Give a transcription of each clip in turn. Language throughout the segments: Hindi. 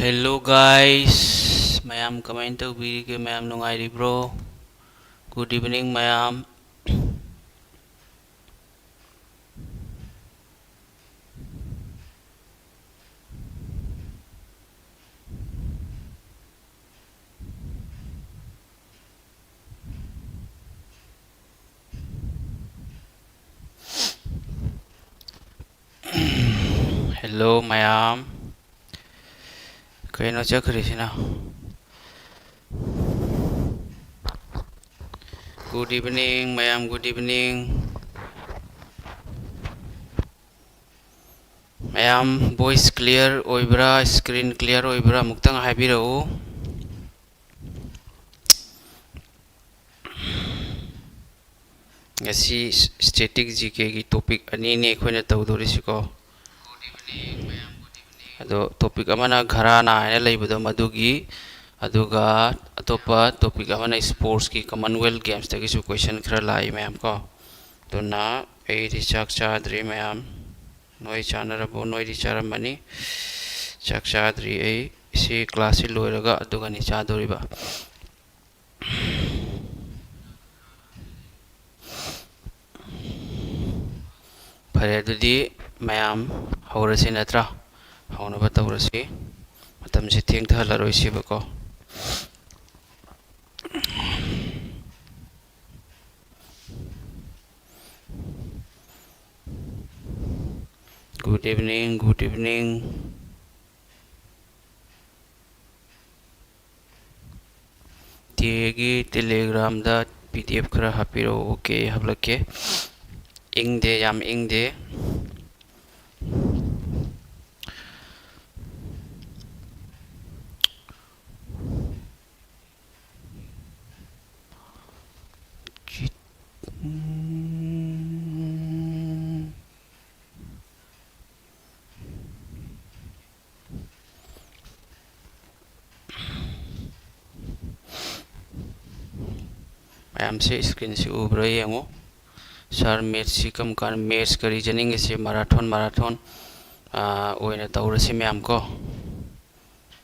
Hello guys, mayam kamain tawbirige mayam nungairibro. Good evening mayam. Hello mayam. Kaino chakrisina. Good evening mayam, good evening. Mayam voice clear oibra, screen clear oibra muktang haibirao. Ngasi static GK ki topic ani ne khoina tawdorisiko. Ado topic amana gharana ane laibado madugi aduga atopa topic amana sports ki commonwealth games tagi su question khara lai mayam ko tuna ei ri chak chadri mayam noi chanarabo noi ri charamani chak chadri ei si class si loiraga aduga ni chadoriba phare adudi mayam haurasi natra haunaba tawrasi matam si theng thalaroi sibako. Good evening, good evening. Tiegi telegram da PDF khara hapiro okay hablake. Ingde yam ingde. mayam se screen se ubra yengo sir match si kam kan match kari janing se marathon oina tawrasi mayam ko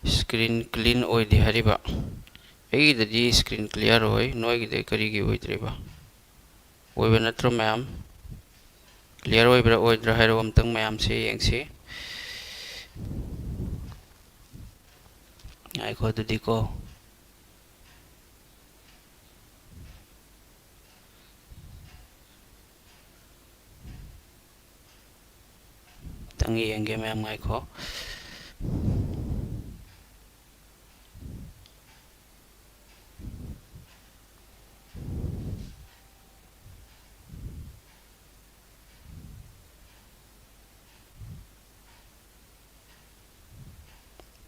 screen clean oi di hariba ei dadi screen clear oi noi gi de kari gi oitreba oiba natro mayam clear oibra oidra hairo amtang mayam se yengsi ai ko dudi ko tangi yenge mayam ngai ko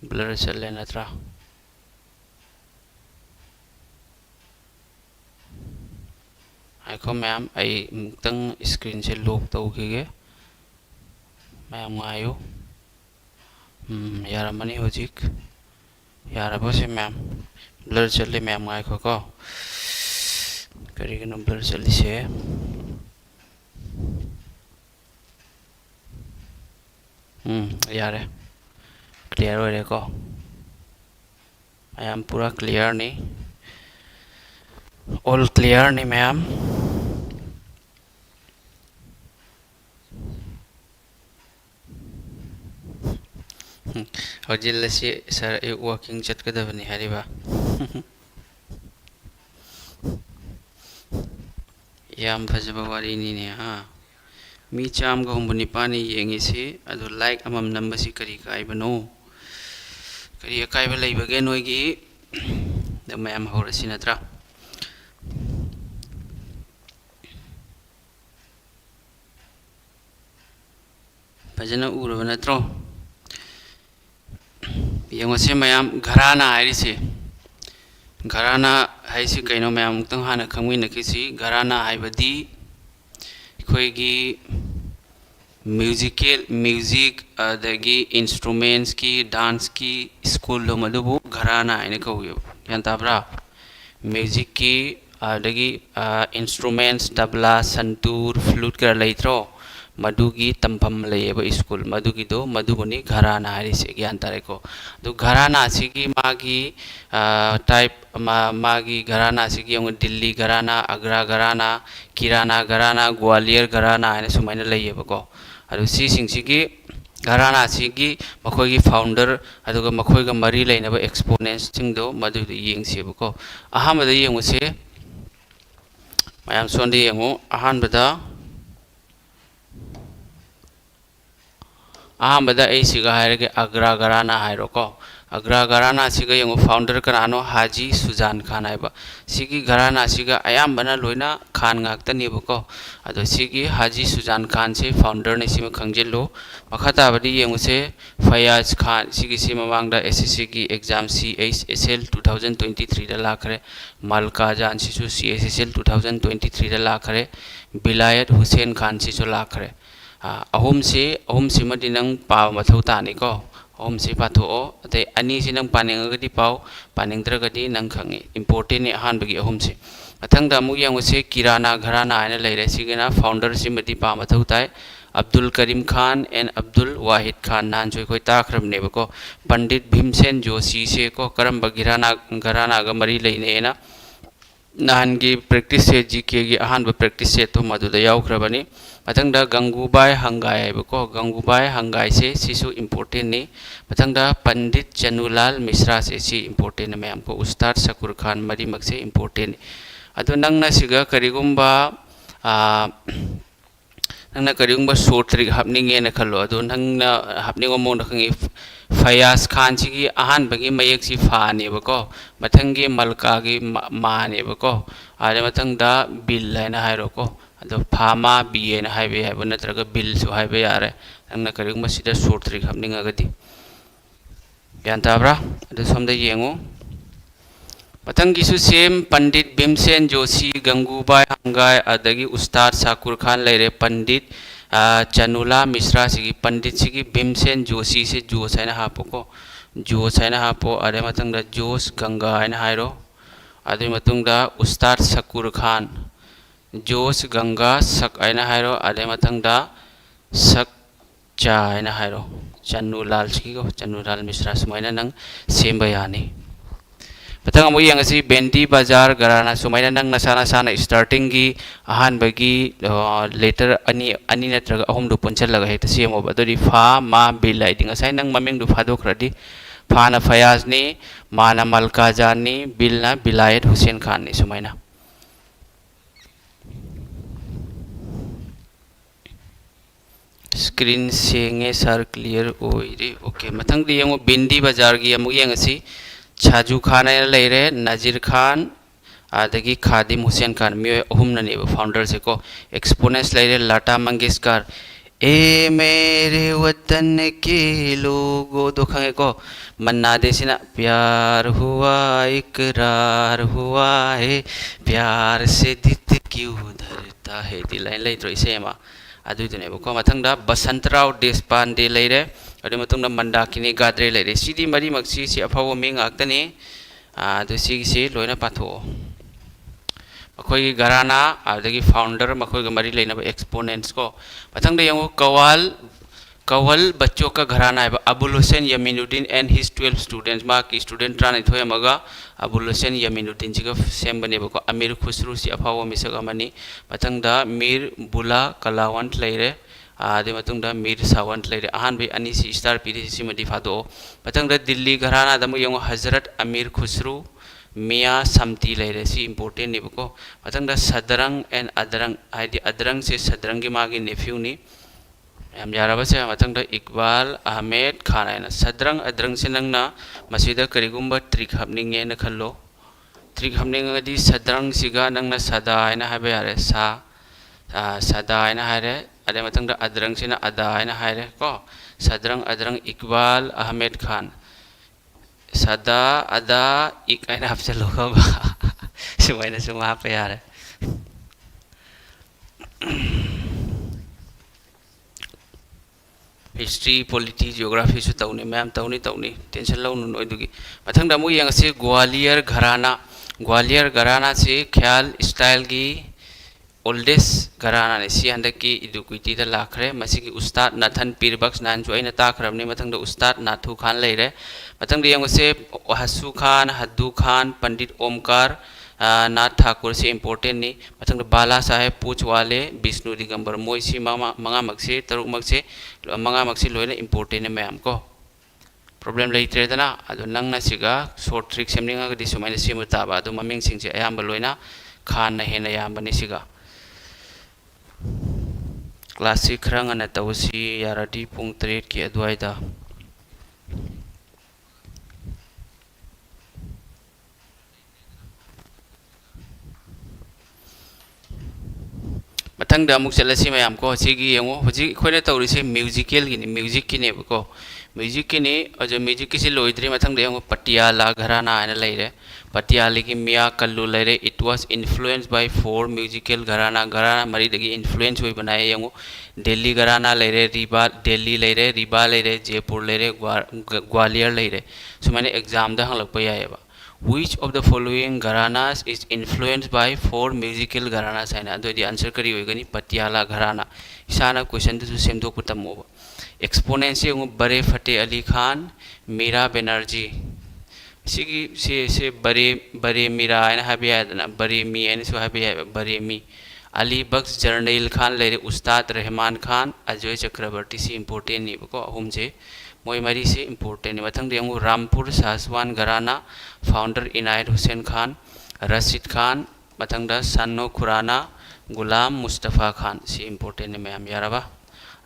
blur challe natra ai ko mayam ai tang screen se lock tau ke mayam ngayo yaramani hojik yarabo se mayam blur challe mayam ngai ko kari gano blur challe se yare clear ho re ko mayam pura clear ni all clear ni mayam hojil lasi sir e walking chat kadabani hariba yam phajaba wari ni ne ha mi cham ga humbuni pani yengi si adu like amam number si kari kai bano kari kai ba lei bage noi gi da mayam horasi natra phajana uraba natro yengo se mayam gharana hairi se gharana haisi kaino mayam tang hana khangwi nakisi gharana haibadi khoigi music adagi instruments ki dance ki school lo madubu gharana aine kauyo yan tabra music ki adagi instruments tabla santur flute kar leitro मधुगी तंफम लेब स्कूल मधुगी दो मधुबनी घराना है से ज्ञान तारे को तो घराना सिगी मागी टाइप मागी घराना सिगी दिल्ली घराना आगरा घराना किराना घराना ग्वालियर घराना है सुमाइना लेब को अदु सी सिंसिगी घराना सिगी मखोगी फाउंडर अदुगा मखोईगा मरी लेनब एक्सपोनेंट्स सिंगदो मधु येंगसेब को अहामद येंगुसे मैम सोंदे येंगु अहानबदा अहमदा अग्रा घराना है अग्रा घराना यंगो फाउंडर कनानो हाजी सुजान खान है सिगी घराना अयाबना लोना खान गाक्तनीबको अदो सिगी हाजी सुजान खान से फाउंडर ने सिम खंगजिलो मखाताबदी यंगुसे फयाज खान सिगी ममांगदा एसएससी की एग्जाम CHSL 2023 दा लाखरे मलका जान सिसु CHSL 2023 दा लाखरे बिलायत हुसैन खान सिसु लाखरे अहम से मदी नंग पाव मथौ तानी को अहम से पाथो अते अनी से नंग पानिंगगदी पाव पानिंगद्रगदी नंग खंगे इंपोर्टेंट ने अहानबगी अहम से मथंगदा अमुक यंगसे किराना घराना आयना लेरे सिगना फाउंडर से मदी पा मथौ ताय अब्दुल करीम खान एंड अब्दुल वाहिद खान नान जो कोई ताखरमनेबको पंडित भीमसेन जोशी से को करम घराना ग मरी लेनेना नान की प्रैक्टिस से जीके की अहान प्रैक्टिस से तो मधुदा यावख्रबनी मथंगदा गंगूबाई हंगाई को गंगूबाई हंगाई से सिसु इम्पोर्टेंट ने मथंगदा पंडित चनुलाल मिश्रा से सी इम्पोर्टेंट मैम को उस्ताद शकुर खान मरी मक से इम्पोर्टेंट अदो नंगना सिगा करिगुम्बा नंगना करिगुम्बा शॉर्ट ट्रिक हापनिंगे न खलो अदो नंगना हापनिंगो मोन खंगी फयाज खान सिगी अहान बगी मयक सी फानेबको मथंगे मलका की मानेबको आरे मथंगदा बिल है ना हायरोको अदो फामा बीए ना हाइबे हाइबो नत्रगा बिल सु हाइबे यारे नंगना करिगुम्बा सिदा शॉर्ट ट्रिक हापनिंगगदी ज्ञान ताब्रा अदो सोमदा येंगो मथंगीसु सेम पंडित भीमसेन जोशी गंगूबाई हंगाई अदगी उस्ताद शाकुर खान लेरे पंडित चनुला मिश्रा सिगी पंडित सिगी भीमसेन जोशी से जोश है हापो जोश है हापो अरे मतंगदा जोश गंगा है हायरो अदे मतंगदा उस्ताद शकुर खान जोश गंगा सक है हायरो अदे मतंगदा सक चा है हायरो चनुलाल सिगी को चनुलाल मिश्रा सुमाइना नंग सेम यानी पतंग अमु यंगसी बेंडी बाजार घराना सुमाइना नंग नसाना साना स्टार्टिंग की अहान बगी लेटर अनि नत्रगा अहुम दु पुंचलगा हेत सेमो बदरी फा मा बिल लाइटिंग असै नंग ममिंग दु फादोखरदी फाना फयाज ने माना मलका जान ने बिलना बिलायत हुसैन खान ने सुमाइना स्क्रीन सेंगे सर क्लियर ओइरे ओके मथंग दि यंगो बेंडी बाजार की अमु यंगसी छाजू खान लेरे नजीर खान आदगी खादिम हुसैन खान मियो अहुमनने फाउंडर से को एक्सपोनेंट्स लेरे लता मंगेशकर ए मेरे वतन के लोगो दोखंगे को मन्ना देसिना प्यार हुआ इकरार हुआ है प्यार से दिल क्यों धरता है दी लाइन ले तो इसे मा अदुदने को मथंगदा बसंतराव देशपांडे लेरे अदे मतुंगदा मंदाकिनी गाद्रे लेरे सिदी मरी मक्सी से अफाव मिंग आक्तने अदु सिगी से लोइना पाथो मखोई घराना आदगी फाउंडर मखोई मरी लेना एक्सपोनेंट्स को मथंगदा यंगो कवल बच्चों का घराना है Abul Hussain Yaminuddin and his 12 students मा की स्टूडेंट ट्रान थोय मगा अबुल हुसैन यमीनुद्दीन जिगा सेम बने को अमीर खुसरू से अफाव मिसगा मनी मथंगदा मीर बुला कलावंत लेरे आदे मतुंगदा मीर सावंत लेरे अहान बे अनी सी स्टार पीरी सी मदी फादो मथंगदा दिल्ली घराना दमु यंगो हजरत अमीर खुसरू मियाँ समती लेरे सी इम्पोर्टेंट नेबको मथंगदा सदरंग एंड अदरंग आदि अदरंग से सदरंग की मागी नेफ्यू नि हम याराबा से मथंगदा इकबाल अहमद खान है सदरंग अदरंग से नंगना मसीदा करिगुम्बा ट्रिक हबनिंगे न खल्लो ट्रिक हबनिंगदी सदरंग सिगा नंगना सदा है ना हाबे यारे सा सदा है ना हारे अदे मतंगदा अदरंग से ना अदा है ना हारे को सदरंग अदरंग इकबाल अहमद खान सदा अदा इक है ना आपसे लोगों सुमाइना सुमा पे यारे हिस्ट्री पॉलिटी जियोग्राफी सु तौनी मैम तौनी टेंशन लो नु नोइदुगी मथंगदा मु यंगसे ग्वालियर घराना से ख्याल स्टाइल की oldest garana ne si handaki idukuiti da lakre masigi ustad nathan pirbaks nan jo aina takhrabni mathang da ustad nathu khan leire mathang da yang se hasu khan haddu khan pandit omkar Nath Thakur से इम्पोर्टेंट नहीं मथंग बाला साहेब पूछ वाले विष्णु दिगंबर मोइसी मंगा मक्से तरुक मक्से मंगा मक्से लोइना इम्पोर्टेंट है मैम को प्रॉब्लम लेते दना अदो नंगना सिगा शॉर्ट ट्रिक सेमनिंगा गदि सुमाइना सिमु ताबा अदो ममिंग सिंगसे अयाम लोइना खान ना हेना याम बने सिगा क्लासिक खरंगना तवसी यारादी पुंग 3 की अदवाइदा मथंग दा मुक चलसी मैम को हसिगी यंगो हजि खोने तौरिसे म्यूजिकल गिनी म्यूजिक किने बको म्यूजिक किने अजो म्यूजिक किसी लोइद्री मथंग दे यंगो पटियाला घराना आने लेरे पटियाला की मिया कल्लू लेरे it was influenced by 4 musical घराना घराना मरी दगी इन्फ्लुएंस हुई बनाए यंगो दिल्ली घराना लेरे रीबा दिल्ली लेरे रीबा लेरे जयपुर लेरे ग्वालियर लेरे सो मैंने एग्जाम दा हंगलक पयायबा Which of the following gharanas is influenced by 4 musical gharanas? है ना तो ये आंसर करी होगा नहीं पटियाला घराना इसाना क्वेश्चन तो सेम दो कुतम होगा एक्सपोनेंट से उन बड़े फतेह अली खान मीरा बनर्जी से बड़े मीरा है ना हबी है ना बड़े मी है ना सो हबी है बड़े मी अली बख्श जर्नैल खान लेरे उस्ताद रहमान खान अजय चक्रवर्ती से इम्पोर्टेंट नहीं बको हम से मोई मरी से इम्पोर्टेंट है मथंग देंगो रामपुर सासवान घराना फाउंडर इनायत हुसैन खान रशीद खान मथंग दा सन्नो खुराना गुलाम मुस्तफ़ा खान से इम्पोर्टेंट है मैम यारबा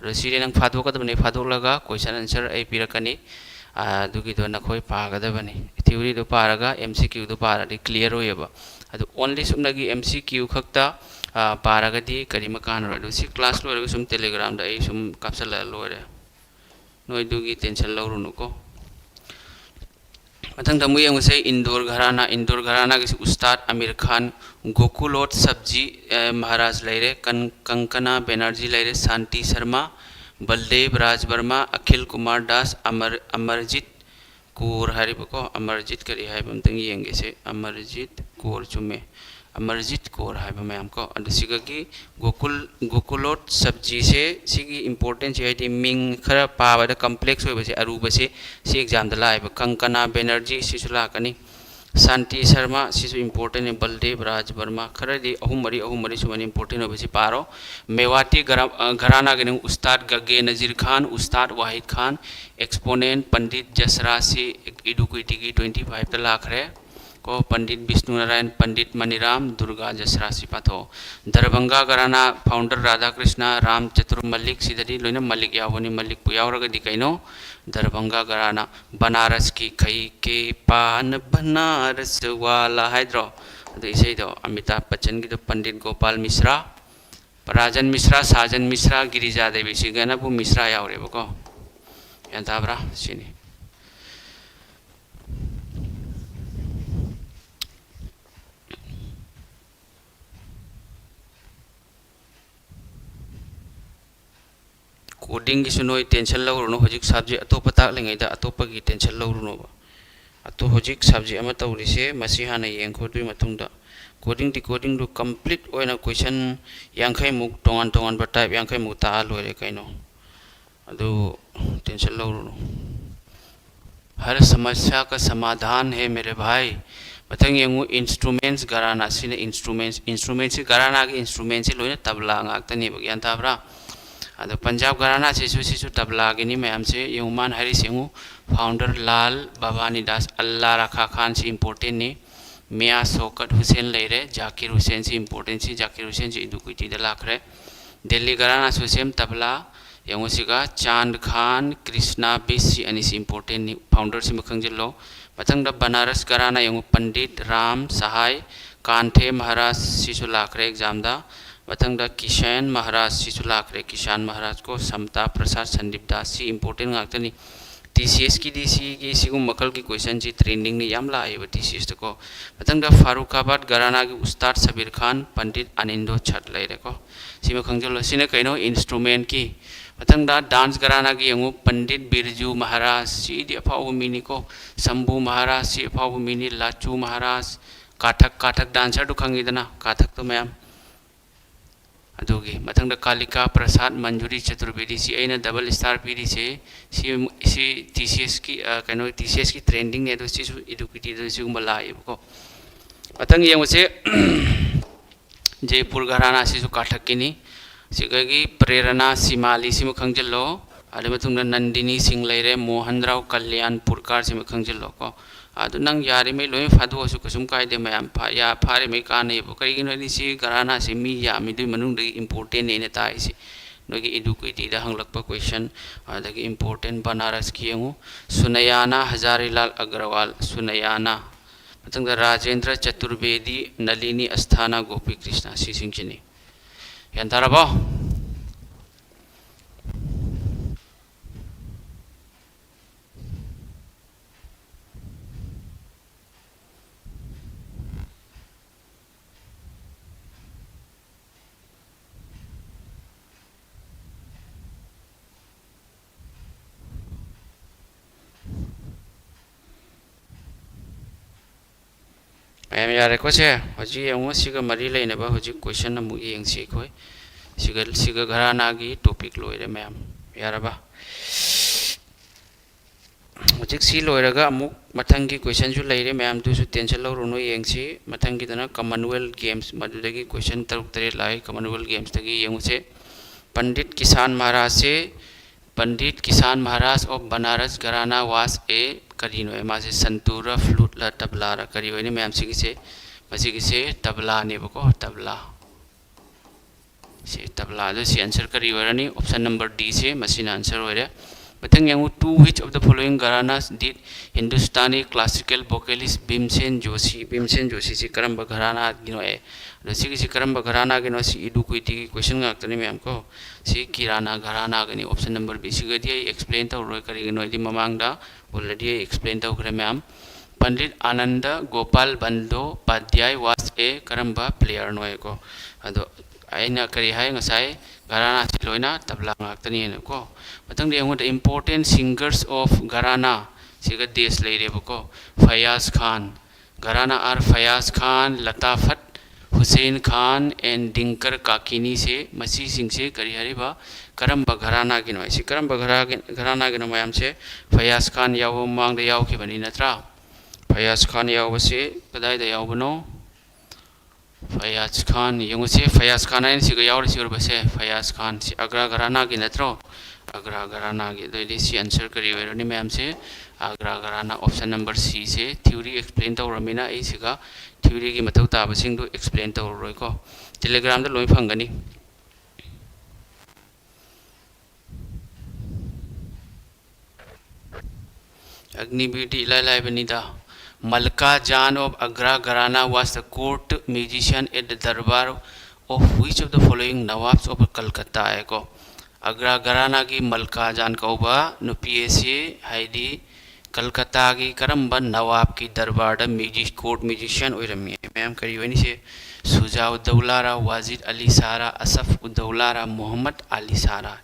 रसीदे नंग फादोकदबने फादोलगा क्वेश्चन आंसर आई पिरकनी दुगी दो नखोय पागदबने थ्योरी दो पारगा एमसीक्यू दो पारदि क्लियर होयबा अदु ओनली सुमनगी एमसीक्यू खक्ता पारगदी करिमा कान रो सी क्लास लोरगा सुम टेलीग्राम दा आई सुम कैप्सल लोरे नोई दुगी टेंशन लौरुनु को मथंग दमु यंग से इंदौर घराना के उस्ताद आमिर खान गोकुलोट सब्जी महाराज लेरे कंकना बनर्जी लेरे शांति शर्मा बलदेव राज वर्मा अखिल कुमार दास अमरजीत कौर हरिबको अमरजीत करी है बमतंग यंगे से अमरजीत कौर चुमे अमरजीत कौर है मैम को की गोकुलोट सब्जी से सिगी इम्पोर्टेंस है मिंग खरा पाबद कम्प्लेक्स होबसे अरुब से सी एग्जाम लाइब कंकना बनर्जी सिसु लाकनी शांति शर्मा सिसु इम्पोर्टेंट है बलदेव राज वर्मा खरदी अहुम मरी सुमन इम्पोर्टेंट होबसे पारो मेवाती घराना के उस्ताद गगे नजीर खान उस्ताद वाहिद खान एक्सपोनेंट पंडित जसरासी इडुक्विटी की 25 लाख है को पंडित विष्णु नारायण पंडित मणिराम दुर्गा जसरासी पाथो दरभंगा घराना फाउंडर राधा कृष्णा राम चतुर मल्लिक सिदरी लोइना मल्लिक यावनी मल्लिक पुयावरगदी कइनो दरभंगा घराना बनारस की खई के पान बनारस वाला हैद्रो अदो इसे दो अमिताभ बच्चन की तो पंडित गोपाल मिश्रा राजन मिश्रा साजन मिश्रा गिरिजा देवी सिगनबु मिश्रा यावरेबको यांताब्रा सिनी कोडिंग की सुनो टेंशन लौरुनो हजिक सब्जेक्ट अतोप ताकलिंगैदा अतोप की टेंशन लौरुनो अतो हजिक सब्जेक्ट अमा तौरिसे मसी हाना येंखोदुई मतुंगदा कोडिंग दो कंप्लीट ओइना क्वेश्चन यांखै मुक तोंगान टाइप यांखै मुक ता लोरे कैनो अदो टेंशन लौरुनो हर समस्या का समाधान है मेरे भाई मथंग येंगु इंस्ट्रूमेंट्स घराना सिने इंस्ट्रूमेंट्स घराना के इंस्ट्रूमेंट्स लोइना तबला ngaktani bagyan tabra अदो पंजाब घराना से तबला गिनी मैम से युमान हरी सिंह फाउंडर लाल भवानी दास अल्लाह रखा खान से इम्पोर्टेंट ने मियाँ शौकत हुसैन लेरे जाकिर हुसैन से इम्पोर्टेंट से जाकिर हुसैन से इदुकुटी लाखरे दिल्ली घराना सुसेम तबला यंगो सिगा चांद खान कृष्णा बेसी अनि से इम्पोर्टेंट ने फाउंडर से मखंजिलो मथंग बनारस घराना यंगो पंडित राम सहाय कांठे महाराज सिसु लाखरे एग्जाम दा मथंग किशन महाराज सिसु लाखरे किसान महाराज को समता प्रसाद संदीप दास सी इम्पोर्टेंट ngaktani TCS की DC की सिगु मखल की क्वेश्चन जी ट्रेंडिंग ने याम लाएब TCS को मथंग फारुखाबाद घराना की उस्ताद सबीर खान पंडित अनिंदो छत लेरे को सिम खंजलो सिने कइनो इंस्ट्रूमेंट की मथंग डांस घराना की यंगु पंडित बिरजू महाराज सी दी अफाउ मिनी को शंभू महाराज सी अफाउ मिनी लाचू महाराज काठक डांसर तो खंगीदना काठक तो मैम अदुगी मथंग द कालिका प्रसाद मंजूरी चतुर्वेदी सी अइना डबल स्टार पीरी से सी टीसीएस की कनो टीसीएस की ट्रेंडिंग ने दो सिसु इडुकिटी दो सिगुम लाइ को मथंग यंगसे जयपुर घराना सिसु काठकिनी सिगगी प्रेरणा सिमाली सिम खंगजलो अदे मथुंग नंदिनी सिंह लेरे मोहनराव कल्याण पुरकार सिम खंगजलो को अदु नंग यारि मे लोय फादु असु कसुम कायदे मयाम फा या फारे मे काने बो करिगिनो नि सि घराना सि मी या मी दुई मनुंग दे इंपोर्टेंट ने ताइ सि नोगी इडुकेटी दा हंगलकपा क्वेश्चन अदगी इंपोर्टेंट बनारस की यंगु सुनयाना हजारीलाल अग्रवाल सुनयाना मतंग राजेंद्र चतुर्वेदी नलिनी अस्थाना गोपी कृष्णा सी सिंगचिनी यंतारबो मैम यारे को से हजी यंगु सिगा मरी लेनबा हजी क्वेश्चन नमु यंगसी खोय सिगा घराना की टॉपिक लोइरे मैम यारबा हजी सी लोइरगा अमुक मथंग की क्वेश्चन जु लेरे मैम दुसु टेंशन लौरुनो यंगसी मथंग की तना कॉमनवेल्थ गेम्स मदुदगी क्वेश्चन तरुक तरे लाई कॉमनवेल्थ गेम्स तगी यंगु से पंडित किसान महाराज ऑफ बनारस घराना वास ए करीनो है मासे संतूरा फ्लूट ला तबला रा करी होने मैम सिगिसे तबला ने बको तबला से तबला दो सी आंसर करी होरनी ऑप्शन नंबर डी से मसीना आंसर होरे मथंग यंगु to which of the following gharanas did Hindustani classical vocalist Bhimsen Joshi से करम घराना गिनो है सी करम घराना गिनो सी इडुक्विटी की क्वेश्चन गाक्तनी मैम को सी किराना घराना गनी ऑप्शन नंबर बी सिगदी एक्सप्लेन तौर करी गिनो इदी ममांगदा ऑलरेडी एक्सप्लेन तौखरे ma'am Pandit Anand Gopal Bandopadhyay was a करम्बा player नोय को अदो आइना करी हाय ngасai घराना सी लोइना तबला गाक्तनी है को मतंग दे द इंपोर्टेंट सिंगर्स ऑफ घराना सिगा देश लेरे बको फयाज खान घराना are Fayaz Khan Latafat Hussain Khan and डिंकर काकिनी से मसी सिंह से करी हरिबा करम्बा घराना गिनो ऐसी करम्बा घराना गिनो मैम से फयाज खान याव मांग दे याव के बनी नत्रा फयाज खान याव से कदाई दे याव बनो फयाज खान यंगु से फयाज खान आइन सिगा याव सिगर बसे फयाज खान से अग्रा घराना गी नत्रो अग्रा घराना गी दो सी आंसर करी वेरनी मैम से अग्रा घराना ऑप्शन नंबर सी से थ्योरी एक्सप्लेन तौरमिना ए सिगा थ्योरी की मथौ ताबसिंग दो एक्सप्लेन तौररोय को टेलीग्राम द लोय फंगनी अग्निवीर इलाई बनीदा Malka Jaan of Agra gharana was the court musician at the darbar of which of the following nawabs of Calcutta है को अग्रा घराना की मलका जान कौबा नुपी से हाइदी कलकत्ता की करम्बा नवाब की दरबार कोर्ट म्यूजिशियन ओरमी मैम करी वनी से सुजा उद्दौलारा वाजिद अली सारा असफ उद्दौलारा मोहम्मद अली सारा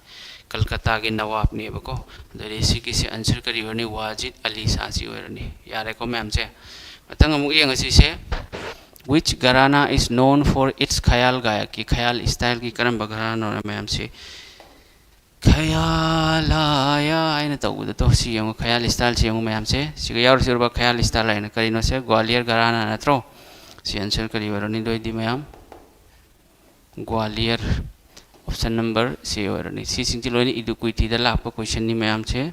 कलकत्ता के नवाब ने बको दरेसी की से आंसर करी वनी वाजिद अली सासी ओरनी यारे को मैम से मतंग अमु यंगसी से which घराना is known for its ख्याल गायक की ख्याल स्टाइल की करम्बा घराना मैम से ख्याल आया आइना तौबद तो सी यंग ख्याल स्टाइल से यंग मैम से सिगा यावर सिरबा ख्याल स्टाइल आइना करिनो से ग्वालियर घराना नत्रो सी आंसर करी वरनी दोइदी ma'am Gwalior option number C वरनी सी सिंग लोनी इडुक्विटी द लाप क्वेश्चन नि मैम से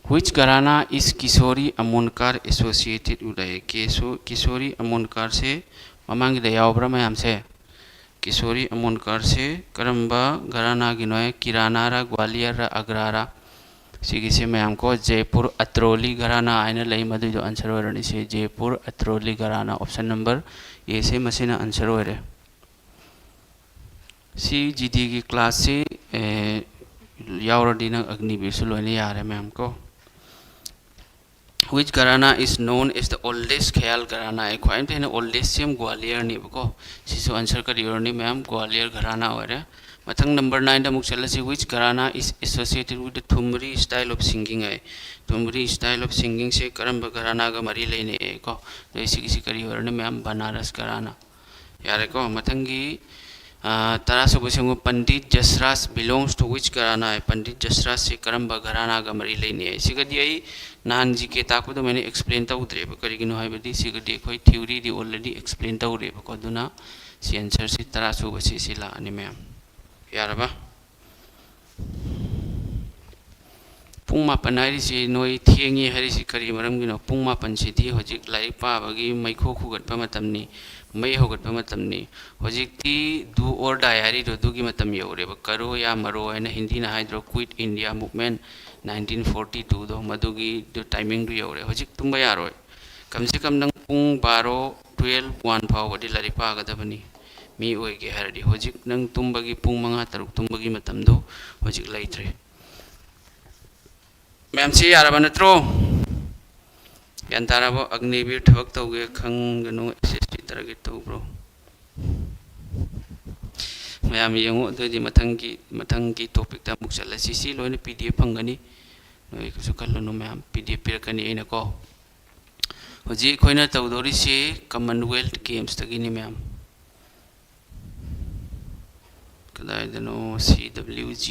which घराना इस किशोरी अमोनकार एसोसिएटेड उदय किशोरी अमोनकार से ममांग द यावब्रा मैम से किशोरी अमोनकर से करम्बा घराना गिनोय किरानारा ग्वालियर अग्रारा सिगी से मैम को जयपुर अत्रोली घराना आइना लई मदु जो आंसर वरनी से जयपुर अत्रोली घराना ऑप्शन नंबर ए से मसीना आंसर वरे सी जीडी की क्लास से यावरदीना अग्निवीर सुलोने यारे मैम को which घराना is known as the oldest ख्याल घराना है ख्वाइन थे ना oldest सेम ग्वालियर नहीं बको सिसो आंसर करी और नहीं मैम ग्वालियर घराना हो रहा मथंग नंबर 9 दा मुक चला से which घराना is associated with the thumri style of singing है ठुमरी style of singing से करम्बा घराना का मरी लेने है को तो इसी किसी करी और नहीं मैम बनारस घराना यारे को मथंगी Tarasuba Singu Pandit Jasraj belongs to which Gharana? Pandit Jasraj se Karamba Gharana Gamari Lane. Sigadi Nanji Ketaku many explain the Udre, Karigino Habidi, Sigadi Koi theory, the already explained the Ure, Koduna, si answer si Tarasuba Sisila anime. Yaraba Puma Panarisi, no Tiangi Harisi Karimaram, Puma Pansiti, Hojik, like Pavagi, Maiko Kugat Pamatamni. May hogat pamatamni hojikti do or die hari do dugi matam yore karo ya maro and hindi na hydro quit India movement 1942 do madugi do timing do yore hojik tumba yaro kam se kam nang pung baro 12 1 phaw wadi lari pa ga dabani mi oi ge hardi hojik nang tumbagi pung manga taruk tumbagi matam do hojik laitre mem se yara banatro yan tarabo agnivir thawak tawge khang gano SSC target tawbro mayam yengo dodi matangi topic ta muksala sisi loine PDF phangani noi kusu kallo mayam PDF pirakani ina ko hoji khoina tawdori se Commonwealth Games tagini mayam kadai dano CWG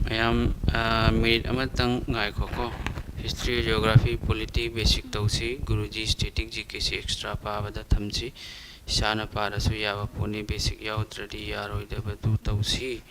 mayam minute amatang ngai khoko history geography polity basic tausi guruji static gk extra pabada thamji sana parasu yaba puni basic yautradi yaroida badu tausi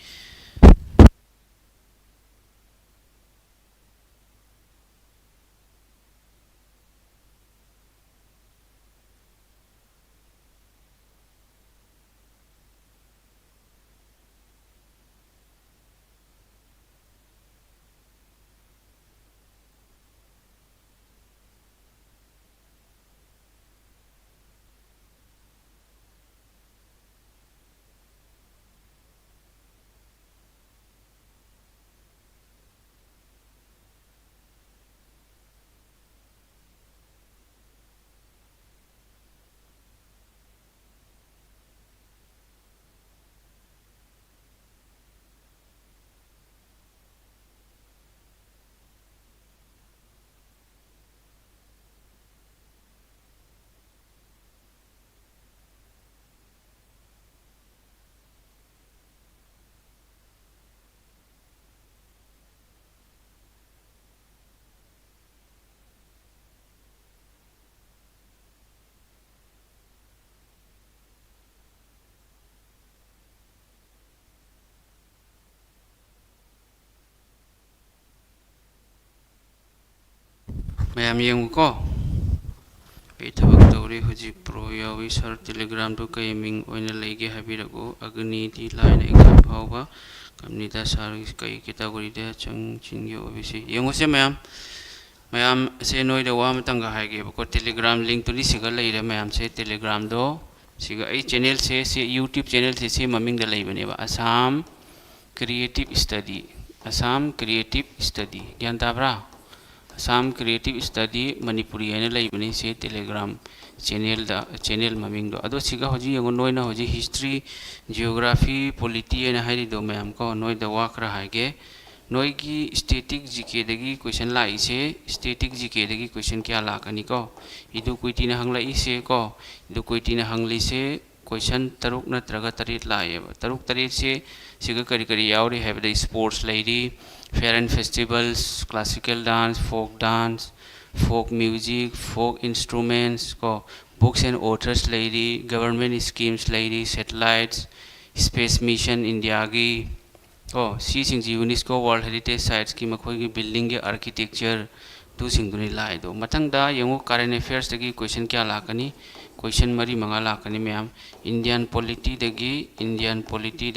mayam yengu ko ei thabak tawri hoji pro yawi sar telegram do kai ming oina leige habirago agni di line exam phawba kamni da sar kai category da chang chingyo obisi yengu se mayam ma'am से नोइद वाम तंगा हाइगे बको टेलीग्राम लिंक तुली सिगा लेरे मैम से टेलीग्राम दो सिगा आई चैनल से यूट्यूब चैनल से ममिंग द लेबनेबा Assam creative study Assam creative study ज्ञान ताब्रा असम क्रिएटिव स्टडी मणिपुरी है लेबने से टेलीग्राम चैनल ममिंग दो अदो सिगा होजी यंगो नोइना होजी हिस्ट्री जियोग्राफी पॉलिटी है हाइरी दो मैम को नोइद वाकरा हाइगे नोइगी स्टैटिक जीके दगी क्वेश्चन लाइसे स्टैटिक जीके दगी क्वेश्चन क्या लाकनी को इदु क्विटी ना हंगला इसे को इदु क्विटी ना हंगली से क्वेश्चन तरुक नत्रगा तरीत लाएब तरुक तरीत से सिगा करी करी यावरी हैव द स्पोर्ट्स लेडी fair and festivals classical dance folk music folk instruments को बुक्स एंड ऑथर्स लेडी गवर्नमेंट स्कीम्स लेडी सैटेलाइट्स स्पेस मिशन इंडिया की सी यूनेस्को वर्ल्ड हेरिटेज साइट्स की मखोई बिल्डिंग के आर्किटेक्चर तू सिंगुनी लाए दो मतंगदा यंगो करेंट अफेयर्स दगी क्वेश्चन क्या लाकनी क्वेश्चन मरी मंगा लाकनी मैम इंडियन पॉलिटी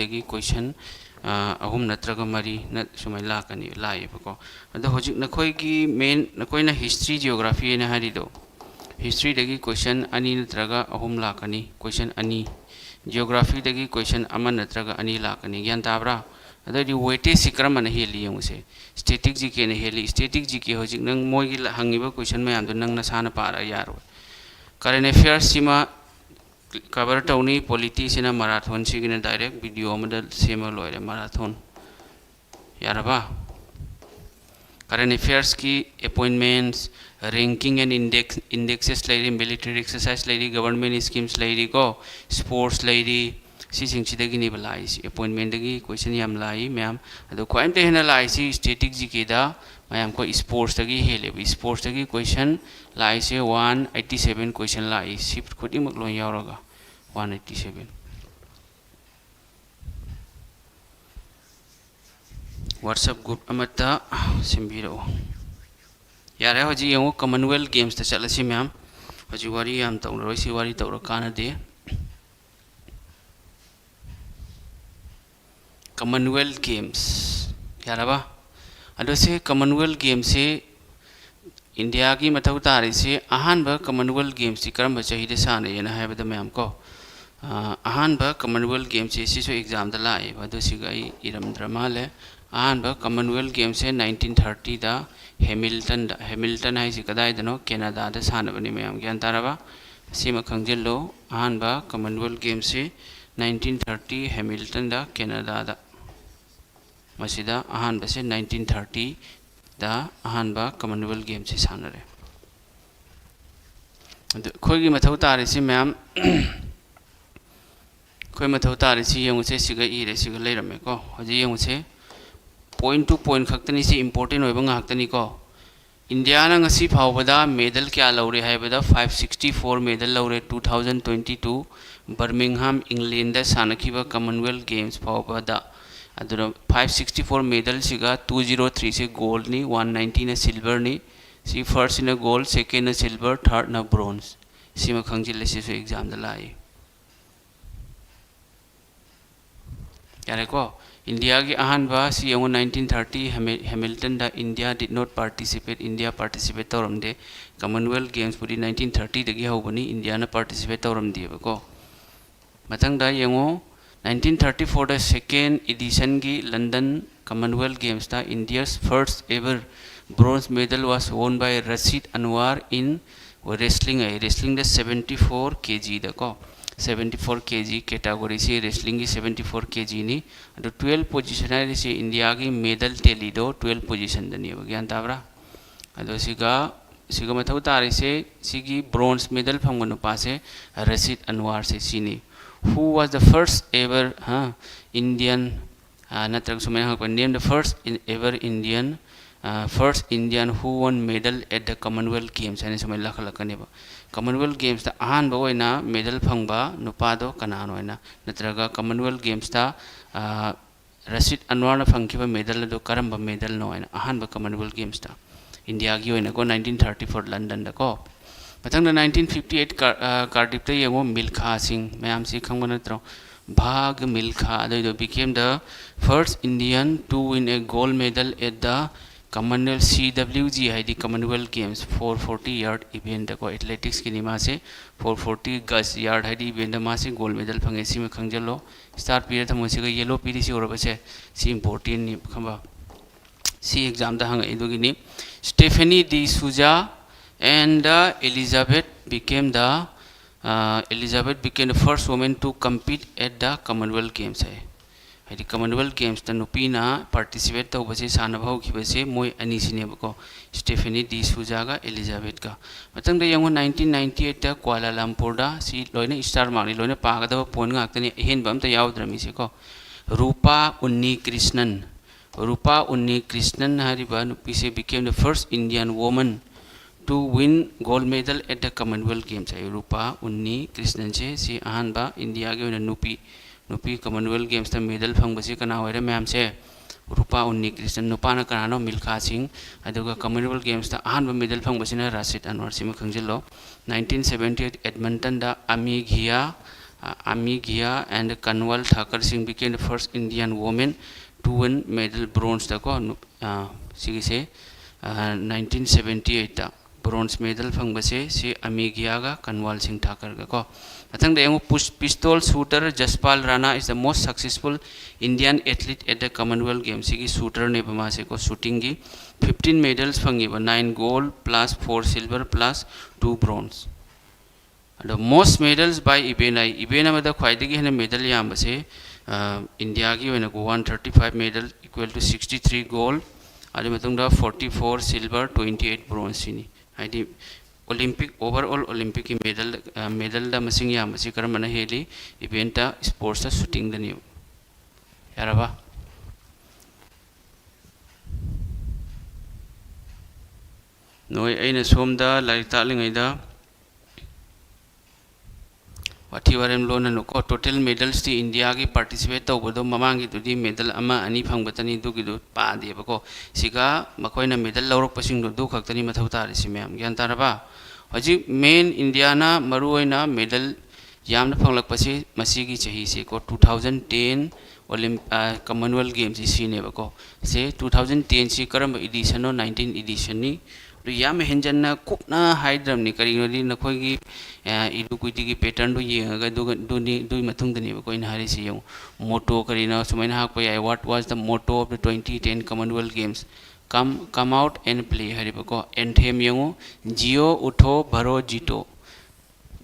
दगी क्वेश्चन अहुम नत्रग मरी न सुमै लाकनी लाएबको अदो होजिक नखोई की मेन नखोइना हिस्ट्री जियोग्राफी ने हारिदो हिस्ट्री दगी क्वेश्चन अनि नत्रगा अहुम लाकनी क्वेश्चन अनि जियोग्राफी दगी क्वेश्चन अमन नत्रगा अनि लाकनी ज्ञान ताब्रा अदि वेटेज से क्रम हेली यंगसे स्टैटिक जीके ने हेली स्टैटिक जीके होजिक नंग मोगी हंगिबा क्वेश्चन मैम दो नंग नसाना पारा यारो करेंट अफेयर्स सिमा कवर टौनी पॉलिटी सिना मैराथन सिगिना डायरेक्ट वीडियो मदल सेमा लोइरे मैराथन यारबा करेंट अफेयर्स की अपॉइंटमेंट्स रैंकिंग एंड इंडेक्सेस लेरी मिलिट्री एक्सरसाइज लेरी गवर्नमेंट स्कीम्स लेरी को स्पोर्ट्स लेरी सिंगसिदगी लाई अपॉइंटमेंट क्वेश्चन याम लाई मैम अदो क्वाइंट हेना लाई स्टैटिक जीके दा मैम को स्पोर्ट्स हेले स्पोर्ट्स क्वेश्चन लाई से 187 क्वेश्चन लाई शिफ्ट खुद लो यावरगा 187 व्हाट्सएप ग्रुप अमता सिंबिरो यारे होजी यंगो कॉमनवेल्थ गेम्स चलसी मैम होजी वारी याम तौरसी वारी तौर कानदे कॉमनवेल्थ गेम्स यारबा अदो से कॉमनवेल्थ गेम्स से इंडिया की मथौ तारी से अहानबा कॉमनवेल्थ गेम्स की करम चाहिए सानेना है मैम को अहानबा कॉमनवेल्थ गेम्स से सिसो एग्जाम दा लाए अदो सिगा इरमद्रमा ले अहानबा कॉमनवेल्थ गेम्स से 1930 दा हैमिल्टन है से कदाय दनो कनाडा दा सानबनी मैम ज्ञान तारबा सिमा खंगजिलो अहानबा कॉमनवेल्थ गेम्स से 1930 हैमिल्टन दा कनाडा दा मसीदा अहानबा से 1930 दा अहानबा कॉमनवेल्थ गेम से सानरे खोगी मथौ तारिसी मैम खोई मथौ तारिसी यंगसे सिगा इरे सिगा लेरमे को हजी यंगसे पॉइंट टू पॉइंट खक्तनी से इंपोर्टेंट होइबा ngakतनी को इंडिया ना ngasi फावबदा मेडल क्या लौरे हाइबदा 564 मेडल लौरे 2022 बर्मिंघम इंग्लैंड दा सानखिबा कॉमनवेल्थ गेम्स फावबदा 564 मेडल सिगा 203 से गोल्ड नी 190 ने सिल्वर नी सी first in gold second silver third ना ब्रोंज सीमा खंगजिल से एग्जाम दलाई यारे को इंडिया की अहानबा सी 1930 हैमिल्टन दा India did not participate India participate तौरमदे कॉमनवेल्थ गेम्स पुरी 1930 दगी हौबनी इंडिया ना पार्टिसिपेट तौरमदीबको मथंगदा यंगो 1934 द सेकेंड एडिशन की लंदन कॉमनवेल्थ गेम्स दा India's first ever bronze medal was won by Rashid Anwar in wrestling the 74 kg दको 74 kg कैटेगरी से रेसलिंग की 74 kg नी 12 पोजीशन है से इंडिया की मेडल टेली दो 12 पोजीशन दनी ज्ञान ताब्रा अदो सिगा मथौ तारे से सिगी ब्रोंज मेडल फंगनो पासे रशीद अनवर से सीनी who was the first ever Indian natrag sumai name the first Indian who won medal at the Commonwealth Games ani sumai lakhalakane ba Commonwealth Games ta ahan ba oina medal phangba nupa do kanan oina natraga Commonwealth Games ta Rashid Anwar na phangkiba medal do karamba medal no oina ahan ba Commonwealth Games ta India gi oina ko 1934 London da ko मथंग 1958 Cardiff ता यंगो मिल्खा सिंह मैम से खंग नत्रो भाग मिल्खा दो became the first Indian to win a gold medal at the Commonwealth CWG है Commonwealth Games 440 यार्ड इवेंट को एथलेटिक्स की निमा से 440 गज यार्ड है इवेंट मासे गोल्ड मेडल फंगे सी में खंगजलो स्टार पीरियड थमो से येलो पीरी सी और बसे सी इम्पोर्टेंट नि खंबा सी एग्जाम दा हंग इदुगिनी Stephanie D'Souza and Elizabeth became the first woman to compete at the Commonwealth Games है हाइदी Commonwealth Games ता नुपीना पार्टिसिपेट तौबसे सानबा होखिबसे मोय अनि सिनेबको स्टेफनी डी सुजा गा एलिजाबेथ का मतंग यंगो 1998 ता क्वालालंपुर दा सी लोइने स्टार मार्कनी लोइने पागदब पॉइंट गाक्तनी अहेनबा अमता यावद्रमी से को रूपा उन्नी कृष्णन हारिबा नुपी से became the first Indian woman to win gold medal at the Commonwealth Games है रूपा उन्नी कृष्णन से सी अहानबा इंडिया के नुपी Commonwealth Games ता मेडल फंगबसे कना होइरे मैम से रूपा उन्नी कृष्णन नुपाना कनानो मिल्खा सिंह अदुगा Commonwealth Games ता अहानबा मेडल फंगबसिना राशिद अनवर सिम खंजिलो 1978 एडमंटन दा अमी घिया and Kanwal Thakur Singh became the first Indian woman to win medal bronze ता को सिगी से 1978 ता ब्रोंज मेडल फंगबसे से अमी घिया गा Kanwal Singh Thakur गा को अथंग देंगो पिस्तौल shooter Jaspal Rana is the most successful Indian athlete at the Commonwealth Games सिगी शूटर ने बमा से को शूटिंग की 15 मेडल्स फंगीबा 9 gold plus 4 silver plus 2 bronze the most medals by event amada khwaidagi hena medal yambase India gi oina ko 135 medal equal to 63 gold adi matungda 44 silver 28 bronze ni haidi Olympic overall Olympic ki medal da masing yambase karamana heli event ta sports ta shooting da ni yaraba noi aina somda laik talingai da वाथी वारेम लोन नुको टोटल मेडल्स ती इंडिया की पार्टिसिपेट तौबदो ममांगी दुदी मेडल अमा अनि फंगबतनी दुगिदु पादेबको सिगा मखोइना मेडल लौरक पसिंग दु खक्तनी मथौ तारिसि मैम ज्ञान तारबा हजि मेन इंडियाना मरुओइना मेडल यामना फंगलकपसि मसिगी चही से को 2010 कॉमनवेल्थ गेम्स सिनेबको से 2010 सि करम एडिशन 19 एडिशन नि याम हेंजन्ना कुपना हाइड्रमनी करिनोदी नखोगी इडुकुइटी की पैटर्न दो येगा दुई मथुंगदनी कोइन हारिसि यौ मोटो करिना सुमैना हाकपय what was the motto of the 2010 Commonwealth Games come out and play हरिबको एंथेम यौ जियो उठो भरो जीतो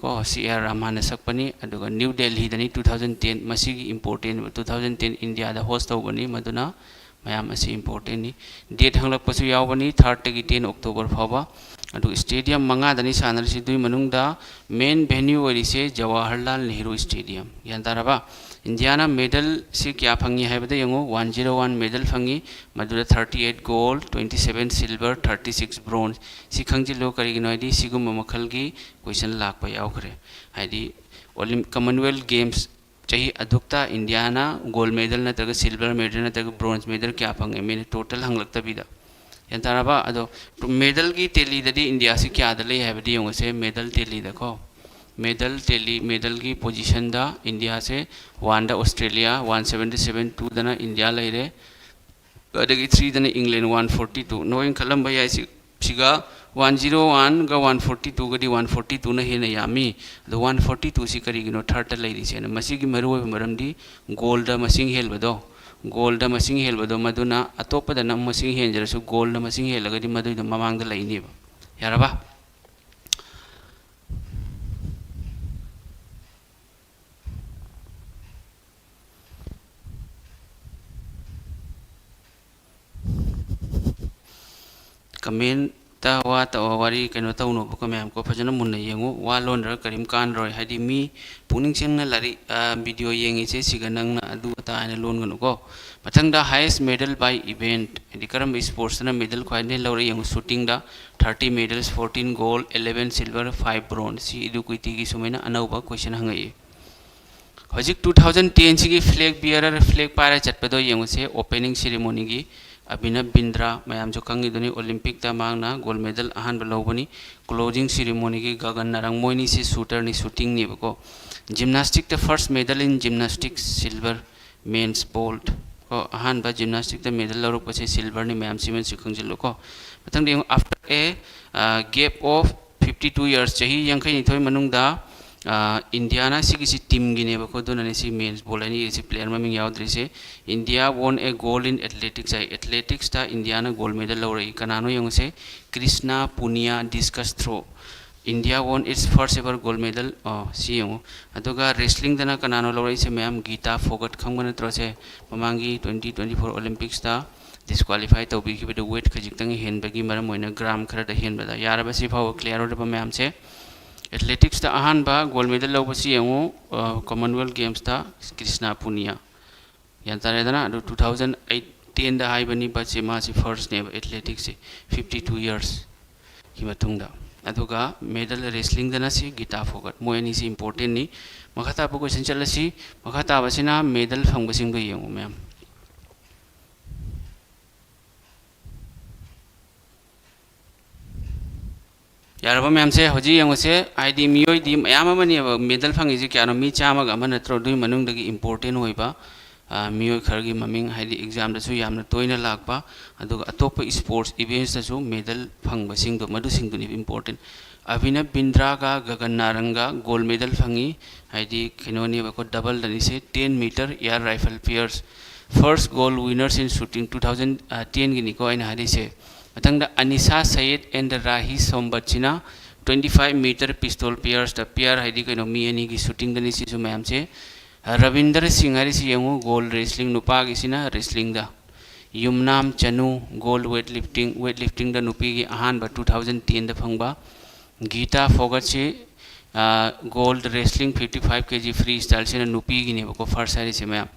को सीआर रामान सकपनी अदुगा न्यू दिल्ली दनी 2010 मसिगी इंपोर्टेंट 2010 इंडिया दा होस्ट तौबनी मदुना मैम असी इंपोर्टेंट नि डेट हंगलकपसु यावबनी 3 टगी 10 अक्टोबर फावबा अदु स्टेडियम मंगा दनी सानरसि दुई मनुंगदा मेन वेन्यू ओरिसे जवाहरलाल नेहरू स्टेडियम यानतारबा इंडियाना मेडल से क्या फंगी हैबदे यंगो 101 मेडल फंगी मदुदा 38 गोल्ड 27 सिल्वर 36 ब्रोंज सि खंजिलो करिगिनो आइदि सिगुम मखलगी क्वेश्चन लाखपा यावखरे हाइदि कॉमनवेल्थ गेम्स चाहिए अधुक्ता इंडियाना गोल्ड मेडल नत्रग सिल्वर मेडल नत्रग ब्रोंज मेडल क्या फंगे मैंने टोटल हंगलक्तबिदा यंतारबा अदो मेडल की टेली ददी इंडिया से क्या दले हैबदि यंगसे मेडल टेली दखो मेडल की पोजीशन दा इंडिया से 1 दा ऑस्ट्रेलिया 177 2 दना इंडिया लेरे अदगी 3 दना इंग्लैंड 142 नोइन खलम भय सिगा 101 गा 142 गदी 142 ना हेना यामी द 142 सि करिगिनो थर्ड लेरी से मसी की मरु मरमदी गोल्ड मसिंग हेलबदो मदुना अतोपद न मसिंग हेंजरसु गोल्ड मसिंग हेलगदी मदुद ममांग द लैनी यारबा कमेंट वारी कनो तौनो को मैम को फजन मुन्ना येंगो वा लोनर करीम कान रोय हादि मी पुनिंग सेंगना लारी वीडियो येंगे से सिगा नंगना अदु ताने लोन गनो को मथंगदा हाईएस्ट मेडल बाय इवेंट हादि करम स्पोर्ट्स ना मेडल ख्वाइने लौरे येंगो शूटिंग दा 30 मेडल्स 14 गोल्ड 11 सिल्वर 5 ब्रोंज सी इडुकुइटी की Sumena अनौबा question हंगई हजिक 2010 सिगी flag bearer flag पारा चटपदो येंगो से ओपनिंग सेरेमनी की अभिनव बिंद्रा मैम जो कंगी ओलंपिक मांगना गोल्ड मेडल अहान लौबनी क्लोजिंग सेरेमनी की गगन नारंग मोइनी से शूटर नि शूटिंग निबको gymnastic the first medal in gymnastic silver men's vault को अहान बा जिम्नास्टिक दा मेडल लौरक पसे सिल्वर नि मैम सिमन सि खंजिलो को मतंग दे after a gap of 52 years चाही यंखै निथोय मनुंग दा इंडिया ना सिगी सि टीम गिने बको दोनने सि मेंस बोलनी सि प्लेयर ममिंग यावद्रि से India won a gold in athletics ai athletics ता इंडिया ना गोल्ड मेडल लौरई कनानो यंग से Krishna Poonia discus throw India won its first ever gold medal सी यंग अदुगा रेसलिंग दना कनानो लौरई से मैम गीता फोगट खंगबन त्र से ममांगी 2024 ओलंपिक्स ता डिस्क्वालीफाई तौबिखिबद वेट खजिक्तंग हेनबगी मरम ओइना ग्राम खरद हेनबदा यारबसि फाव क्लियर ओरब मैम से एथलेटिक्स ता अहानबा गोल्ड मेडल लौबसि यंगो कॉमनवेल्थ गेम्स ता कृष्णा पुनिया यांतारेदना 2018 दा हाइबनी बचे मासी फर्स्ट ने एथलेटिक्स 52 years की मतुंगदा अदुगा मेडल रेसलिंग दना सि गीता फोगट मोयनी सि इंपोर्टेंट नि मखता प क्वेश्चन चलसी मखता बसिना मेडल फंगबसिंग दो यंगो मैम यारबा मैम से हजी यंगो से आईडी मियोय दी मयाम मनी मेडल फंगी जे क्यानो मी चामग अमन नत्रो दुई मनुंग दगी इंपोर्टेंट होइबा मियोय खरगी ममिंग हाइदी एग्जाम दसु यामना तोइना लाकपा अदुगा अतोप स्पोर्ट्स इवेंट्स दसु मेडल फंगबसिंग दो मदुसिंग दुनि इंपोर्टेंट अभिनव बिंद्रा का गगन नारंगा गोल्ड मेडल फंगी हाइदी किनोनी बको डबल दनी से 10 metre air rifle pairs first gold winners in shooting 2010 गिनी को आइना हाइदी से मतंगदा अनिसा सैयद एंड राही सोमबचिना 25 meter pistol pairs the pair हाइदी कनो मी एनी की शूटिंग दनी सिसु मैम से रविंद्र सिंह हरि सि यंगो गोल्ड रेसलिंग नुपा गिसिना रेसलिंग दा युमनाम चनु गोल्ड वेटलिफ्टिंग द नुपी की अहान बा 2010 द फंगबा गीता फोगट से gold wrestling 55 kg free style से नुपी गिने बको फर्स्ट हाइदी से मैम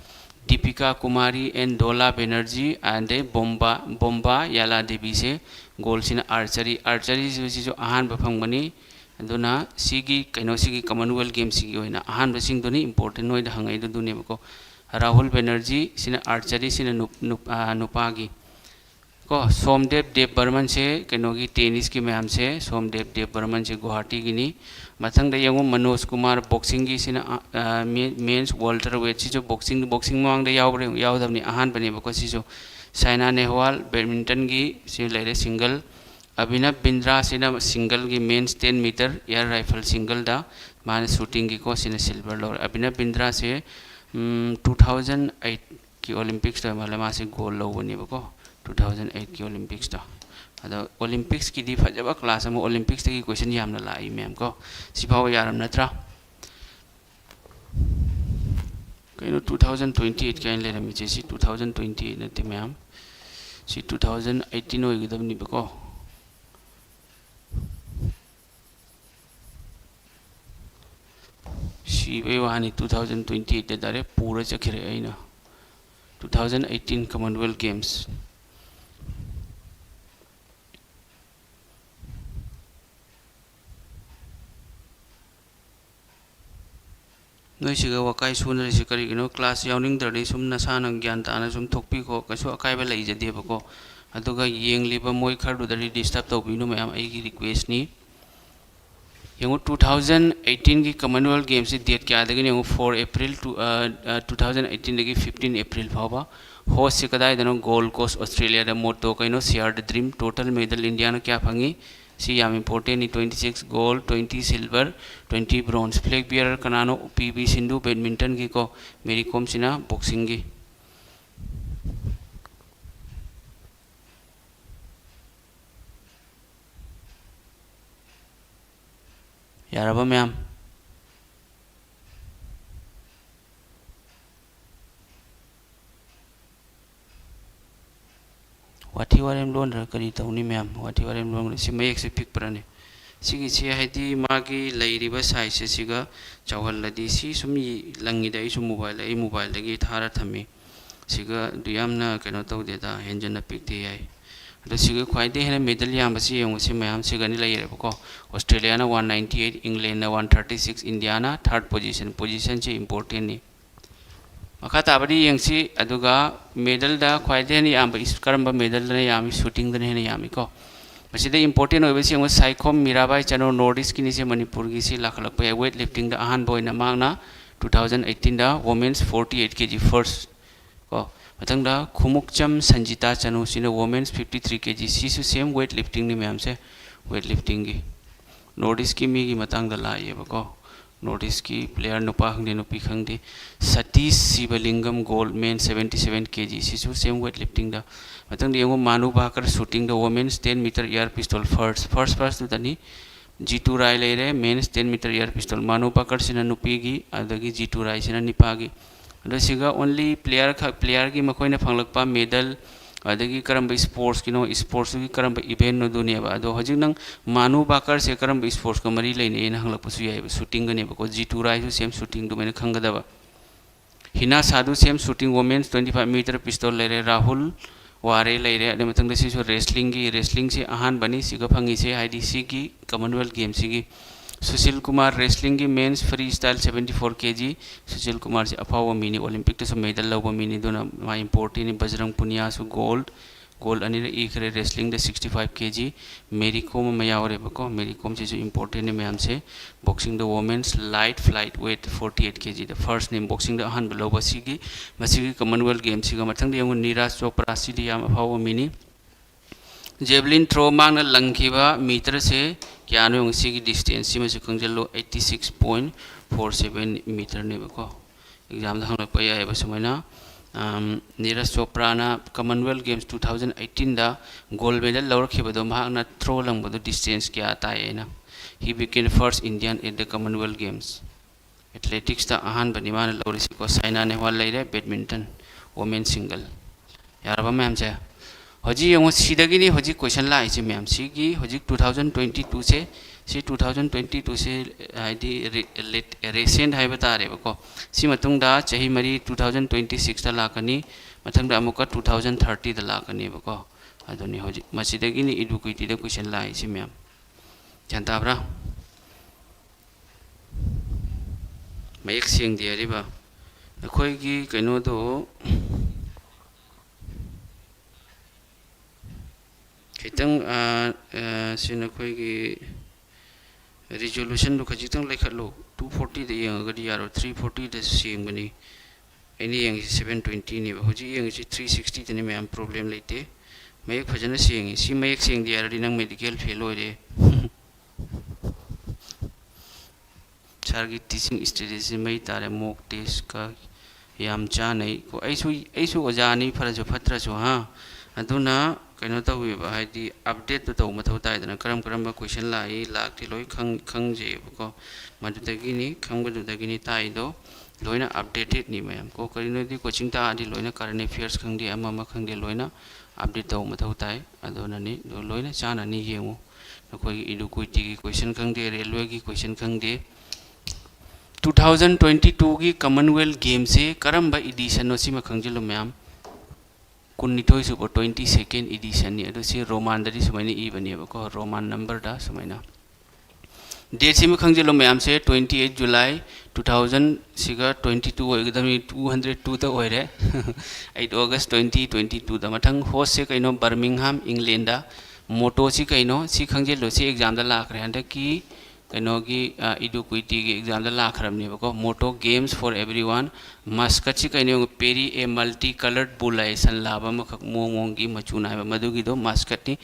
दीपिका कुमारी एंड डोला बनर्जी एंड बोम्बा याला देवी से गोल सिना आर्चरी जो Ahaan बफंगबनी अदुना सिगी कइनो सिगी Commonwealth game सिगी होइना Ahaan busing दुनी इंपोर्टेंट होइदा हंगै दुने बको राहुल बनर्जी सिना आर्चरी सिना नुपागी को सोमदेव देव बर्मन से कइनोगी टेनिस की मैम से सोमदेव देव बर्मन से गुवाहाटी गिनी मथंग दा यंगो मनोज कुमार बॉक्सिंग की सिना मेंस वॉल्टर वेट सिजो बॉक्सिंग मांग दा यावदबनी अहान बने बको सिजो साइना नेहवाल बैडमिंटन की सि लेरे सिंगल अभिनव बिंद्रा सिना सिंगल की men's 10 metre air rifle single दा माने शूटिंग की को सिना सिल्वर लौर अभिनव बिंद्रा से 2008 की ओलंपिक्स दा माले मासे गोल्ड लौबनी बको 2008 की ओलंपिक्स दा अदो ओलंपिक्स की दी फजबा क्लास में ओलंपिक्स की क्वेश्चन यामना लाई मैम को सिफाव यारम नत्रा कइनो 2028 काइन लेरमी सी 2028 नते मैम सी 2018 होइगदबनी बको सी वे वानी 2028 दारे पूरा चखरे आइना 2018 कॉमनवेल्थ गेम्स नोइसिगा वकाई सुनरिसि करिगिनो क्लास यावनिंग दरदि सुम नसाना ज्ञान ताना सुम थोकपिखो कसु अकाइबा लैजदेबको अदुगा येंगलिबा मोय खरदुदरि डिस्टर्ब तौबिनु मैम आइगी रिक्वेस्ट नि यंगो 2018 की कॉमनवेल्थ गेम्स से डेट क्या दगी यंगो 4 अप्रैल 2018 दगी 15 अप्रैल फावबा होस्ट से कदाय दनो Gold Coast Australia the motto कइनो share the dream total medal India न क्या फंगी सी याम important 26 gold 20 silver 20 bronze flag bearer कनानो पीवी सिंधु बैडमिंटन की को मेरी कॉम सिना बॉक्सिंग की यारबा मैम वाथी वारेम लोन करी तौनी मैम वाथी वारेम लोन से मयेक से पिक परने सिगी से हाइदी मागी लैरिबा साइज सिगा चावलदी सी सुम लंगी दई सु मोबाइल दगी थारा थमी सिगा दुयामना कनो तौदेदा हेंजन पिक दे याय अदो सिगा ख्वाइदे हेना मेडल यामबसी यंगो से मैम सिगानी लैरेबको ऑस्ट्रेलिया ना 198 इंग्लैंड ना 136 इंडिया ना थर्ड पोजीशन से इंपोर्टेंट नि मखा ताबदी यंगसी अदुगा मेडल दा ख्वाइदे नि याम करंबा मेडल ने यामी शूटिंग दने हेना यामी को मसिदे important होइबसी यंगो Saikhom Mirabai चनो north east किनि से मणिपुर की से लाखलक पे वेट लिफ्टिंग दा अहान बोयना मांगना 2018 दा वुमेन्स 48 kg फर्स्ट को मतंगदा खुमुकचम संजिता चनु सिना वुमेन्स 53 kg सिसु सेम वेट लिफ्टिंग नि मैम से वेट लिफ्टिंग की नॉर्थ ईस्ट की मी की मतंग दा लाइएबको नॉर्थ ईस्ट की प्लेयर नुपा खंगदे नुपी खंगदे Satish Sivalingam gold men 77 kg सिसु सेम वेट लिफ्टिंग दा मतंग येंगो Manu Bhaker shooting the women's 10 metre air pistol first दुदनी G2 राय लेरे मेन्स 10 मीटर एयर पिस्तौल मानु बाकर सिना नुपी की अदगी G2 राय सिना निपा की अदसिगा ओनली प्लेयर की मखोइना फंगलकपा मेडल अदगी करम स्पोर्ट्स की नो स्पोर्ट्स की करम इवेंट नो दुनियाबा अदो हजिक नंग मानु बाकर से करम स्पोर्ट्स को मरी लेने ना हंगलकपसु याइबा शूटिंग गनेबको G2 राय सु सेम शूटिंग दुमेन खंगदबा हिना साधु सेम शूटिंग वुमेन्स 25 मीटर पिस्तौल लेरे राहुल वारे लेरे अदे मतंग दसिसु रेसलिंग से अहान बनी सिगा फंगी से हाइडी सी की कॉमनवेल्थ गेम सी सुशील कुमार रेसलिंग की men's freestyle 74 kg Sushil Kumar से अफाव मीनी ओलंपिक तो मेडल लव मीनी मा इम्पोर्टेंट बजरंग पुनिया गोल्ड अनिर इखरे रेसलिंग 65 kg मेरी कोम मयावरेबको मेरी कोम से इम्पोर्टेंट मैम से boxing the women's light flight weight 48 kg the first name boxing the अहन लव की कॉमनवेल्थ गेम से मथंग नीरज चोपड़ा से अफाव मीनी जेवलिन थ्रो मांग लंखिबा मीटर से क्या नो की डिस्टेंस में से खंजलो 86.47 मीटर नेबको एग्जाम हंगलप याइबा सुमाइना नीरज चोपड़ा कॉमनवेल्थ गेम्स 2018 दा गोल्ड मेडल लौरखिबदो महाकना थ्रो लंगबदो डिस्टेंस क्या तायेना he became first Indian at the Commonwealth Games athletics दा अहान बनी मान लौरिसिको साइना नेहवाल लेरे बैडमिंटन वुमेन सिंगल यारबा मैम से हजी यंगो सिदगिनी हजी क्वेश्चन लाइसे मैम सिगी हजी 2022 से 2022 से हाइदी रेसेंट हाइबा तारेबको सी मतुंगदा चही मरी 2026 दा लाकनी मथंगदा अमुका 2030 दा लाकनीबको अदुनी हजी मसिदगिनी इडुक्विटी दा क्वेश्चन लाइसे मैम जानताब्रा मयक सिंग दियारिबा अखोयगी कइनो दो खितंग सिन अखोयगी रिजोल्यूशन खजितंग लेखलो 240 द यंगदी यारो 340 द सिंगबनी एनी यंग 720 ने होजी यंग 360 तने मैम प्रॉब्लम लेते मयक फजन सिंग सी मयक सिंग दियारदी नंग मेडिकल फेल होरे सारगी टीचिंग स्ट्रेटेजी मई तारे मॉक टेस्ट का याम चानै को ऐसु ओजानी फरजो फत्रसु हां अदुना कनो तौबा हाइदी अपडेट तो मथौ ताइदना करम क्वेश्चन लाई लाक्ति लोई खंगजेबको मदुदगिनी खंगबदुदगिनी ताइदो लोइना अपडेटेड नि मैम को करिनोदी कोचिंग तादि लोइना करंट अफेयर्स खंगदे अममा खंगदे लोइना अपडेट तो मथौ ताइ अदोननी लोइना चानानी येमु नखोई इडुक्विटी की क्वेश्चन खंगदे रेलवे की क्वेश्चन खंगदे 2022 की कॉमनवेल्थ गेम से करंबा एडिशन नो सिमा खंगजिलो मैम कुन्निथोई सुबो 22nd एडिशन नि अदो सि रोमान दरी सुमाइनी इबनेबको रोमान नंबर दा सुमाइना डेट सिम खंगजिलो मैम से 28 जुलाई 2000 सिगा 22 एकदम 202 ता ओइरे 8 अगस्त 2022 दा मथंग होस्ट से कइनो बर्मिंघम इंग्लैंड दा मोटो सि कइनो सि खंगजिलो सि एग्जाम दा लाखरे हंदा की कइनो की इडुक्विटी की एग्जाम दा लाखरमनेबको motto games for everyone mascot सि कइनो Perry a multi coloured bull है सनलाबा मखक मोंगी मचुना है मदुगी दो मस्कट नि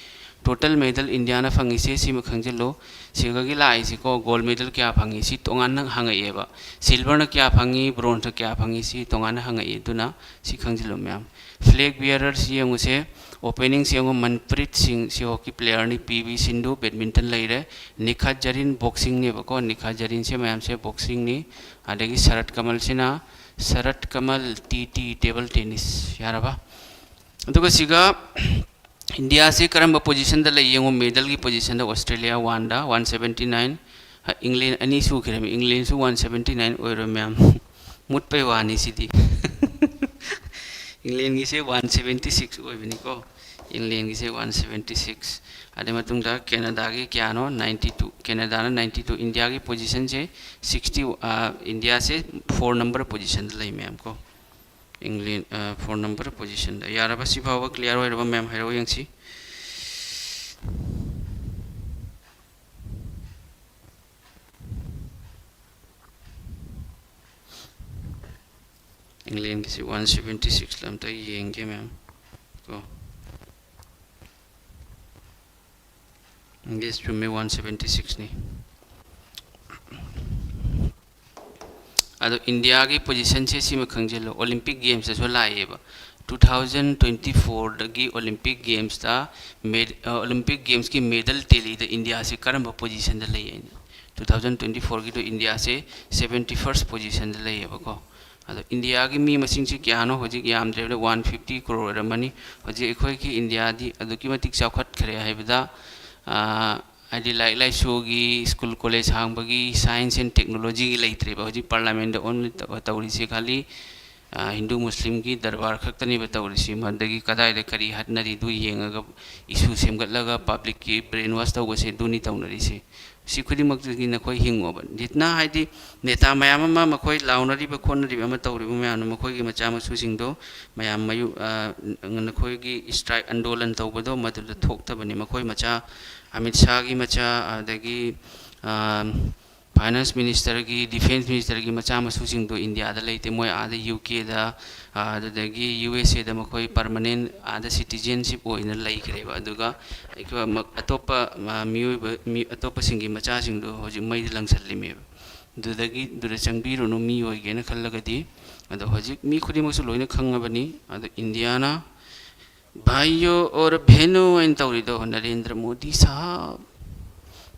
टोटल मेडल इंडिया ना फंगी से सिम खंगजिलो सिगगी लाइसि को गोल्ड मेडल क्या फंगी सि तोंगान हंगएबा सिल्वर न क्या फंगी ब्रोंज क्या फंगी सि तोंगान हंगए दुना सि खंगजिलो मैम फ्लैग बियरर सि यंगुसे ओपनिंग से मनप्रीत सिंह से हॉकी प्लेयर नि पीवी सिंधु बैडमिंटन लेरे निखत जरीन बॉक्सिंग ने बको निखत जरीन से मैम से बॉक्सिंग नि अदगी शरत कमल सिना Sharath Kamal tea table tennis यारबा अदुगा सिगा इंडिया से करम पोजीशन द लेयंगो मेडल की पोजीशन द ऑस्ट्रेलिया 1 दा 179 इंग्लैंड अनि सु खिरम इंग्लैंड सु 179 ओइरो मैम मुट पे वानी सिदी इंग्लैंड की से 176 ओइबनी को इंग्लैंड की से 176 अदे मतुंगदा कनाडा की क्या नो 92 कनाडा ना 92 इंडिया की पोजीशन से 60 इंडिया से 4 नंबर पोजीशन द ले मैम को इंग्लैंड 4 नंबर पोजीशन द यारबा सिफावा क्लियर होइरबा मैम हेरो यंगसी इंग्लैंड की 176 ला अमता येंगे मैम को इंग्लिश चुम्मे 176 नी अदो इंडिया की पोजीशन से सिम खंगजेलो ओलंपिक गेम्स से लाएबा 2024 दगी ओलंपिक गेम्स ता ओलंपिक गेम्स की मेडल टेली द इंडिया से करम पोजीशन द लई 2024 की तो इंडिया से 71st पोजीशन द लईबा को अदो इंडिया की मी मसिंग से क्या नो होजी याम द्रेबे 150 करोड़ रमनी होजी एखोय की इंडिया दी अदो की मतिक चौखट खरे हाइबदा आदि लाइक लाइसोगी स्कूल कॉलेज हांबगी साइंस एंड टेक्नोलॉजी की लेत्रेबा होजी पार्लियामेंट ओनली तौरिसे खाली हिंदू मुस्लिम की दरबार खक्तनी तौरिसे मदगी कदाय करी हटनरी दु येंगा इशू सेमगतलगा पब्लिक की ब्रेन वॉश तौबसे दुनी तौनरिसे सी खुदिमक्तगी नखोय हिंगोब जितना हाइदि नेता मयाम अमा मखोय लाउनरिबा खोनरिबा अमा तौरिबा मयाम मखोयगी मचा मसुसिंगदो मयाम मयु नखोयगी स्ट्राइक आंदोलन तौबदो मदुद थोक्तबनी मखोय मचा अमित शाह की मचा अदगी फाइनेंस मिनिस्टर की डिफेंस मिनिस्टर की मचा मसुसिंग तो इंडिया दा लेते मोय आदा यूके दा अदगी यूएसए दा मखोय परमानेंट आदा सिटीजनशिप ओइना लेखरेबा अदुगा अतोप मी अतोप सिंगी मचा सिंग दो होजि मै लंगसल्लिमे दुदगी दुद चंगबिरुनु मी ओइगेना खल्लगदी अदो होजि मी खुदिमसु लोइना खंगबनी अदो इंडियाना भाइयों और बहनों इन तौरीदो नरेंद्र मोदी साहब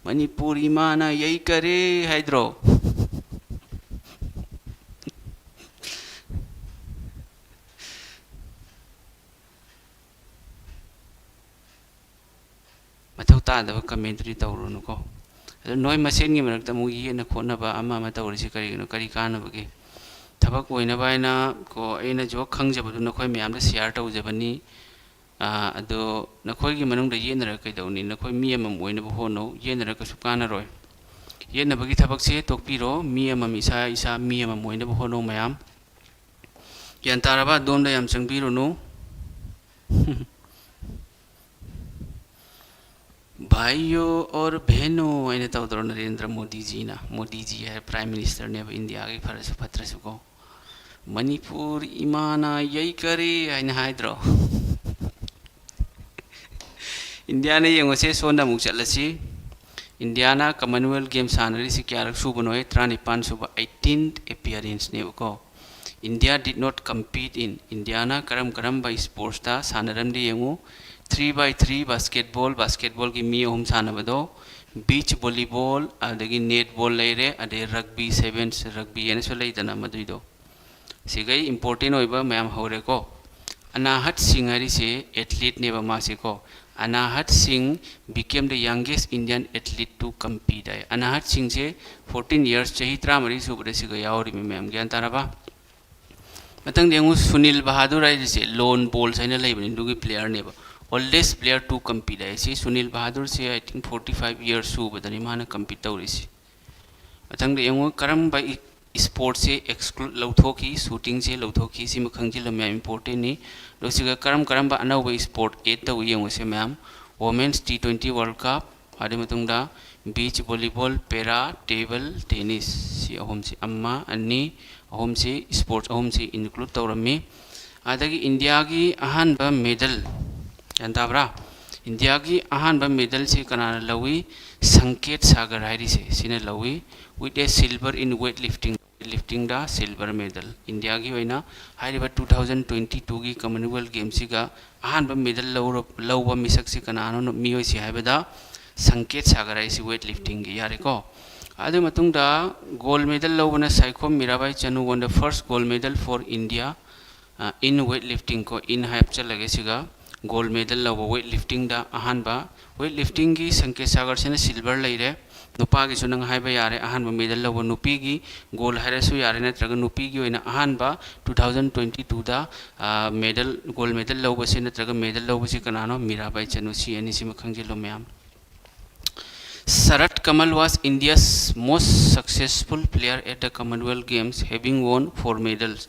मणिपुरी माना यही करे हैदरो मथौ तादब कमेंट्री तौरुनुको नोय मसेन की मरक्ता मु येना खोनबा अमा मा तौरिसे करिगनो करि कानबगे थबक ओइनबाइना को एना जो खंगजबदु नखोय मयामदा शेयर तौजबनी अदो नखोयगी मनुंग दा येनरा कैदौनी नखोय मी अमम ओइनबो होनो येनरा कसु कानरोय येनबगी थबक से तोकपिरो मी अमम इसा इसा मी अमम ओइनबो होनो मयाम ग्यान ताराबा दोमदा याम चंगबिरुनु भाइयों और बहनों आइने तौदरो नरेंद्र मोदी जी है प्राइम मिनिस्टर ने अब इंडिया के फरस फत्रसु को मणिपुर इमाना यही करे आइने हाइद्रो इंडिया ने येंगोसे सोना मुक चलसी इंडिया ना कॉमनवेल्थ गेम सानरी से क्या सुबनोय 35 सुब 18th appearance ने को India did not compete in India ना करम बाय स्पोर्ट्स ता सानरम दे येंगो 3x3 बास्केटबॉल की मी होम सानबदो बीच वॉलीबॉल अदगी नेटबॉल लेरे अदे रग्बी सेवेंस रग्बी एने सो लेदना मदुइदो सिगै इंपोर्टेंट होइबा मैम हौरे को अनाहत सिंह हरी से एथलीट ने बमा से को अनाहत Singh became the youngest Indian athlete to compete है अनाहत सिंह से 14 years चही 30 सुबरे सिगै यावरी मैम ज्ञान ताराबा मतंग देंगु सुनील बहादुर है से लोन बॉल साइना लेबनि दुगी प्लेयर नेबा oldest player to compete है से सुनील बहादुर से आई थिंक 45 years सुबदनि माना compete तौरिसि मतंग देंगु करम बाय स्पोर्ट से एक्सक्लूड लौथोकी शूटिंग से लौथोकी सिम खंगजिल मैम इंपोर्टेंट नि दोसिगा करम बा अनौबा स्पोर्ट एड तौ येंगो से ma'am women's T20 world cup आदि मतुंगदा बीच वॉलीबॉल पेरा टेबल टेनिस सी अहोम से अम्मा अन्नी अहोम से स्पोर्ट्स अहोम से इंक्लूड तौरमी आदगी इंडिया की अहानबा मेडल जानताब्रा इंडिया की अहानबा मेडल से कनाना लवी संकेत सागर हाइरी से सिने लवी with a silver in weightlifting दा silver medal इंडिया की होइना हाइरिबा 2022 की कॉमनवेल्थ गेम्स सिगा अहानबा मेडल लौबा मिसक से कनानो मियोइ से हाइबदा संकेत सागर हाइसी weightlifting की यारे को आदि मतुंगदा गोल्ड मेडल लौबना Saikhom Mirabai Chanu won the first gold medal for India in weightlifting को इन हाइप चलगे सिगा गोल्ड मेडल लौबा weightlifting दा अहानबा weightlifting की संकेत सागर से सिल्वर लेरे नुपागी सुनंग हाइबा यारे अहानबा मेडल लौबा नुपीगी गोल्ड हाइरसु यारे नत्रगा नुपीगी ओइना अहानबा 2022 दा मेडल गोल्ड मेडल लौबा से नत्रगा मेडल लौबा से कनानो मीराबाई चनु सी एनी सिम खंगजिलो ma'am Sarat Kamal was India's most successful player at the Commonwealth Games, having won 4 medals.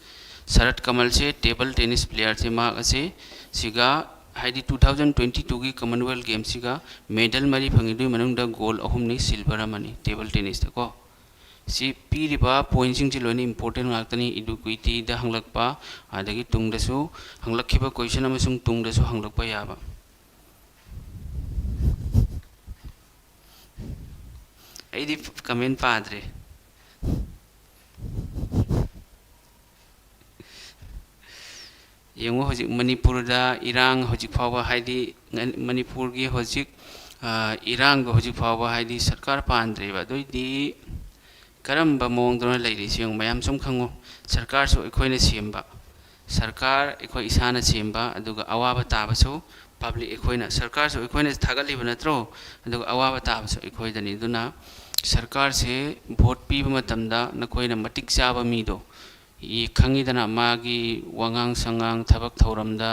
Sarat Kamal से टेबल टेनिस प्लेयर से माग से सिगा हाइदी 2022 की कॉमनवेल्थ गेम्स सिगा मेडल मरी फंगिदुई मनुंग दा गोल्ड अहुम नि सिल्वर मनी टेबल टेनिस तको सी पीरिबा पॉइंट से लोन इम्पोर्टेंट ngakani इडुक्विटी दा हंगलकपा आदगी तुंगदसु हंगलखिबा क्वेश्चन अमसुंग तुंगदसु हंगलकपा याबा ऐदी कमेंट पाद्रे यंगो हजिक मणिपुर दा इरांग हजिक फावा हाइदी मणिपुर की हजिक इरांग हजिक फावा हाइदी सरकार पांद्रे बा दोइदी करम मौंगदों लेरिसी मैम सूम खंगो सरकार सो अखोइने सेम्बा सरकार अखोइ इसाना सेम्बा अदुगा अवाबा ताबसो पब्लिक अखोइना सरकार सो अखोइने थागलिबा नत्रो अदुगा अवाबा ताबसो अखोइदनी दुना सरकार से भोट पीबा मतमदा नखोइना मटिक चाबा मीदो ये खंगिदना मागी वांगांग संगांग थबक थौरमदा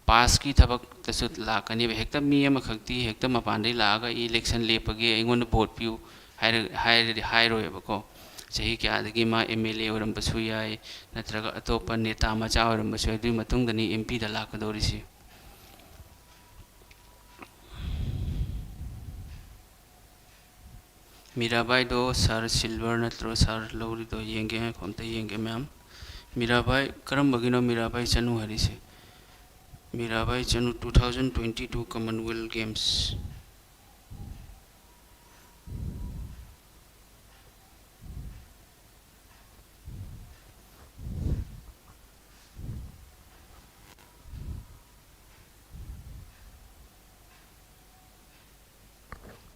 पास की थबक तसु लाकनी हेक्ता मी अमा खक्ति हेक्ता मपानदे लागा इलेक्शन लेपगे अइगोन भोट पिउ हाइरोएबको चाही क्या मा एमएलए होरंबसु याय नत्रगा अतोप नेता मचा होरंबसु दुई मतुंगदनी एमपी दा लाकदोरिसी मीराबाई दो सर सिल्वर नत्रो सर लौरी दो येंगे खोमते येंगे मैम मीराबाई करम बगिनो मीराबाई चनु हरिसे मीराबाई चनु 2022 कॉमनवेल्थ गेम्स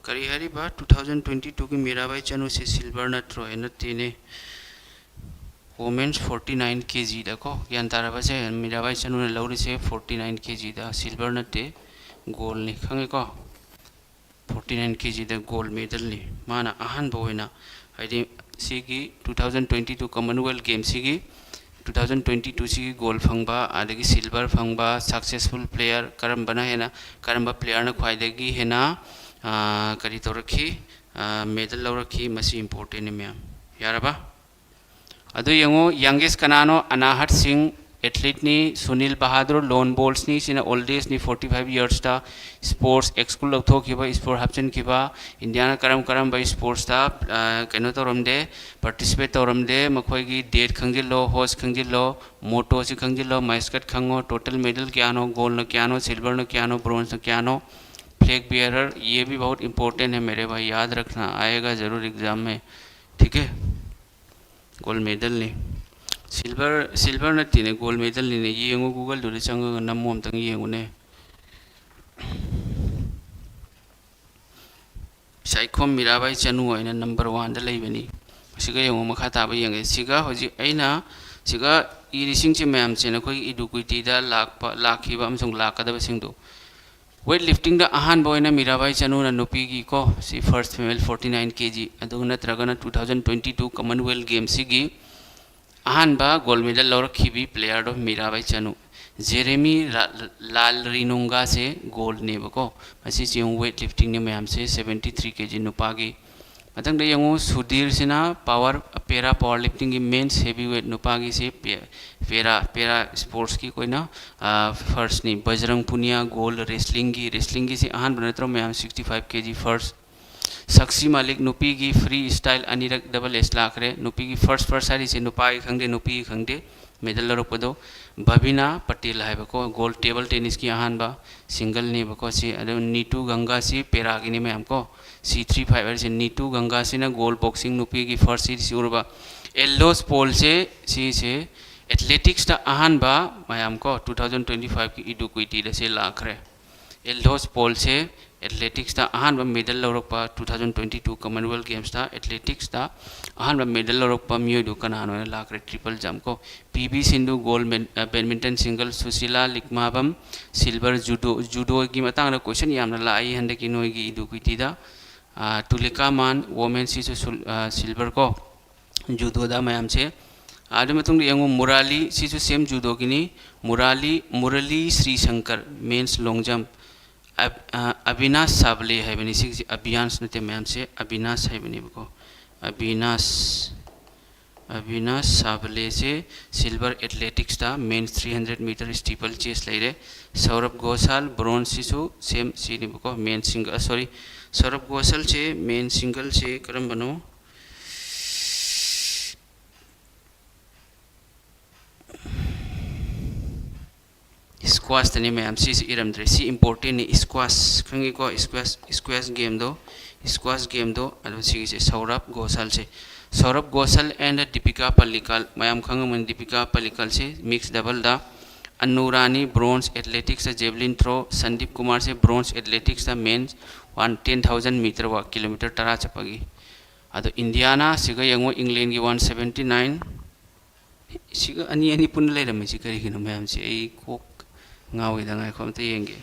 करी हरी बा 2022 की मीराबाई चनु से सिल्वर नत्रो है नत्तीने वोमेन्स 49 kg दको यान ताराबसे मीराबाई चनु ने लौरी से 49 kg दा सिल्वर नत्ते गोल्ड नि खंगे को 49 kg दा गोल्ड मेडल नि माना अहन बोइना हाइदि सिगी 2022 कॉमनवेल्थ गेम सिगी 2022 सिगी गोल्ड फंगबा आदगी सिल्वर फंगबा सक्सेसफुल प्लेयर करम बना है ना करम प्लेयर ना ख्वाइदगी है ना करी तौरखी मेडल लौरखी मसी इम्पोर्टेंट मैम यारबा अदु यंगो यंगेस्ट कनानो अनाहत सिंह एथलीट नि सुनील बहादुर लोन बॉल्स नि सिना ओल्डेस्ट नि 45 इयर्स ता स्पोर्ट्स एक्सकुल लौथोखिबा स्पोर्ट हापचन खिबा इंडिया करम करम बाय स्पोर्ट्स ता कनो तौरमदे पार्टिसिपेट तौरमदे मखोइगी डेट खंजिलो होस्ट खंजिलो मोटो से खंजिलो माइस्कट खंगो टोटल मेडल क्यानो गोल्ड न क्यानो सिल्वर न क्यानो ब्रोंज न क्यानो फ्लैग बियरर ये भी बहुत इंपॉर्टेंट है मेरे भाई याद रखना आएगा ज़रूर एग्ज़ाम में ठीक है गोल्ड मेडल ने सिल्वर नत्ती ने गोल्ड मेडल ने येंगो गूगल दुरे चंग नमो अमतंग येंगो ने साइखोम मीराबाई चनु होइना नंबर 1 दा लेबनी सिगा येंगो मखा ताबा येंगे सिगा होजि अइना सिगा इरिसिंग चे मैम से नखोइ इडुक्विटी दा लाखिबा अमसंग लाकदबा सिंगदो वेट लिफ्टिंग दा अहान बोइना मीराबाई चनु ना नुपी की को सी फर्स्ट फीमेल 49 kg अदु नत्रगना 2022 कॉमनवेल्थ गेम सिगी अहान बा गोल्ड मेडल लौरखिबी player of Mirabai Chanu Jeremy Lalrinnunga से गोल्ड नेबको मसी चिंग वेट लिफ्टिंग ने मैम से 73 kg नुपागी मतंग दे यंगो सुधीर सिना पावर पेरा पावर लिफ्टिंग की मेंस हेवी वेट नुपागी से पेरा स्पोर्ट्स की कोई ना फर्स्ट नहीं बजरंग पुनिया गोल्ड रेसलिंग की से अहान बनत्रो मैम 65 kg फर्स्ट सक्सी मालिक नुपी की फ्री स्टाइल अनिरक डबल एस लाखरे नुपी की फर्स्ट सारी से नुपा की खंगदे नुपी की खंगदे मेडल लौरपदो भविना पटेल है गोल्ड टेबल टेनिस की अहानबा सिंगल ने बको से नीतू गंगा से पेरा की मैम को C35 से नीतू गंगा से ना गोल्ड बॉक्सिंग नुपी की फर्स्ट सीरीज उर्बा एल्डोस पोल से एथलेटिक्स ता अहानबा मैम को 2025 की इडुक्विटी से लाखरे एल्डोस पोल से एथलेटिक्स ता अहानबा मेडल लौरपा 2022 कॉमनवेल्थ गेम्स ता एथलेटिक्स ता अहानबा मेडल लौरपा मियोदु कनानो लाखरे ट्रिपल जंप को PV Sindhu gold badminton single Sushila Likmabam silver judo की मतंग क्वेश्चन यामना लाई हंदे की नोगी इडुक्विटी दा तुलिका मान वोमेन सी सिल्वर को जूडो दा मैम से आदि मतुंग यंगो मुराली सी सेम जूडो की नी Murali Sree Shankar men's long jump Avinash Sable है बनी सी अभियान्स नते मैम से अविनाश है बनी को अविनाश साबले से सिल्वर एथलेटिक्स था मेंस 300 मीटर स्टीपल चेस ले रहे सौरभ घोषाल ब्रोंज शिशु सेम सी को men single sorry Saurav Ghosal से मेन सिंगल से करम बनो स्क्वाश तने मैम सी इरमद्रे सी इंपोर्टेंट नि स्क्वाश खंगे को स्क्वाश गेम दो स्क्वाश गेम दो अदो सी से सौरभ घोषाल एंड दीपिका पल्लिकल मैम खंगमन दीपिका पल्लिकल से मिक्स डबल दा अनुरानी bronze athletics javelin throw Sandeep Kumar से ब्रोंज एथलेटिक्स मेन्स 10,000 मीटर वा किलोमीटर तरा चपगी अदो इंडियाना सिगा यंगो इंग्लैंड की 179 सिगा अनि अनि पुन लेरम सि करिगिनो मैम से आई Coke ngawi da ngai khom te yenge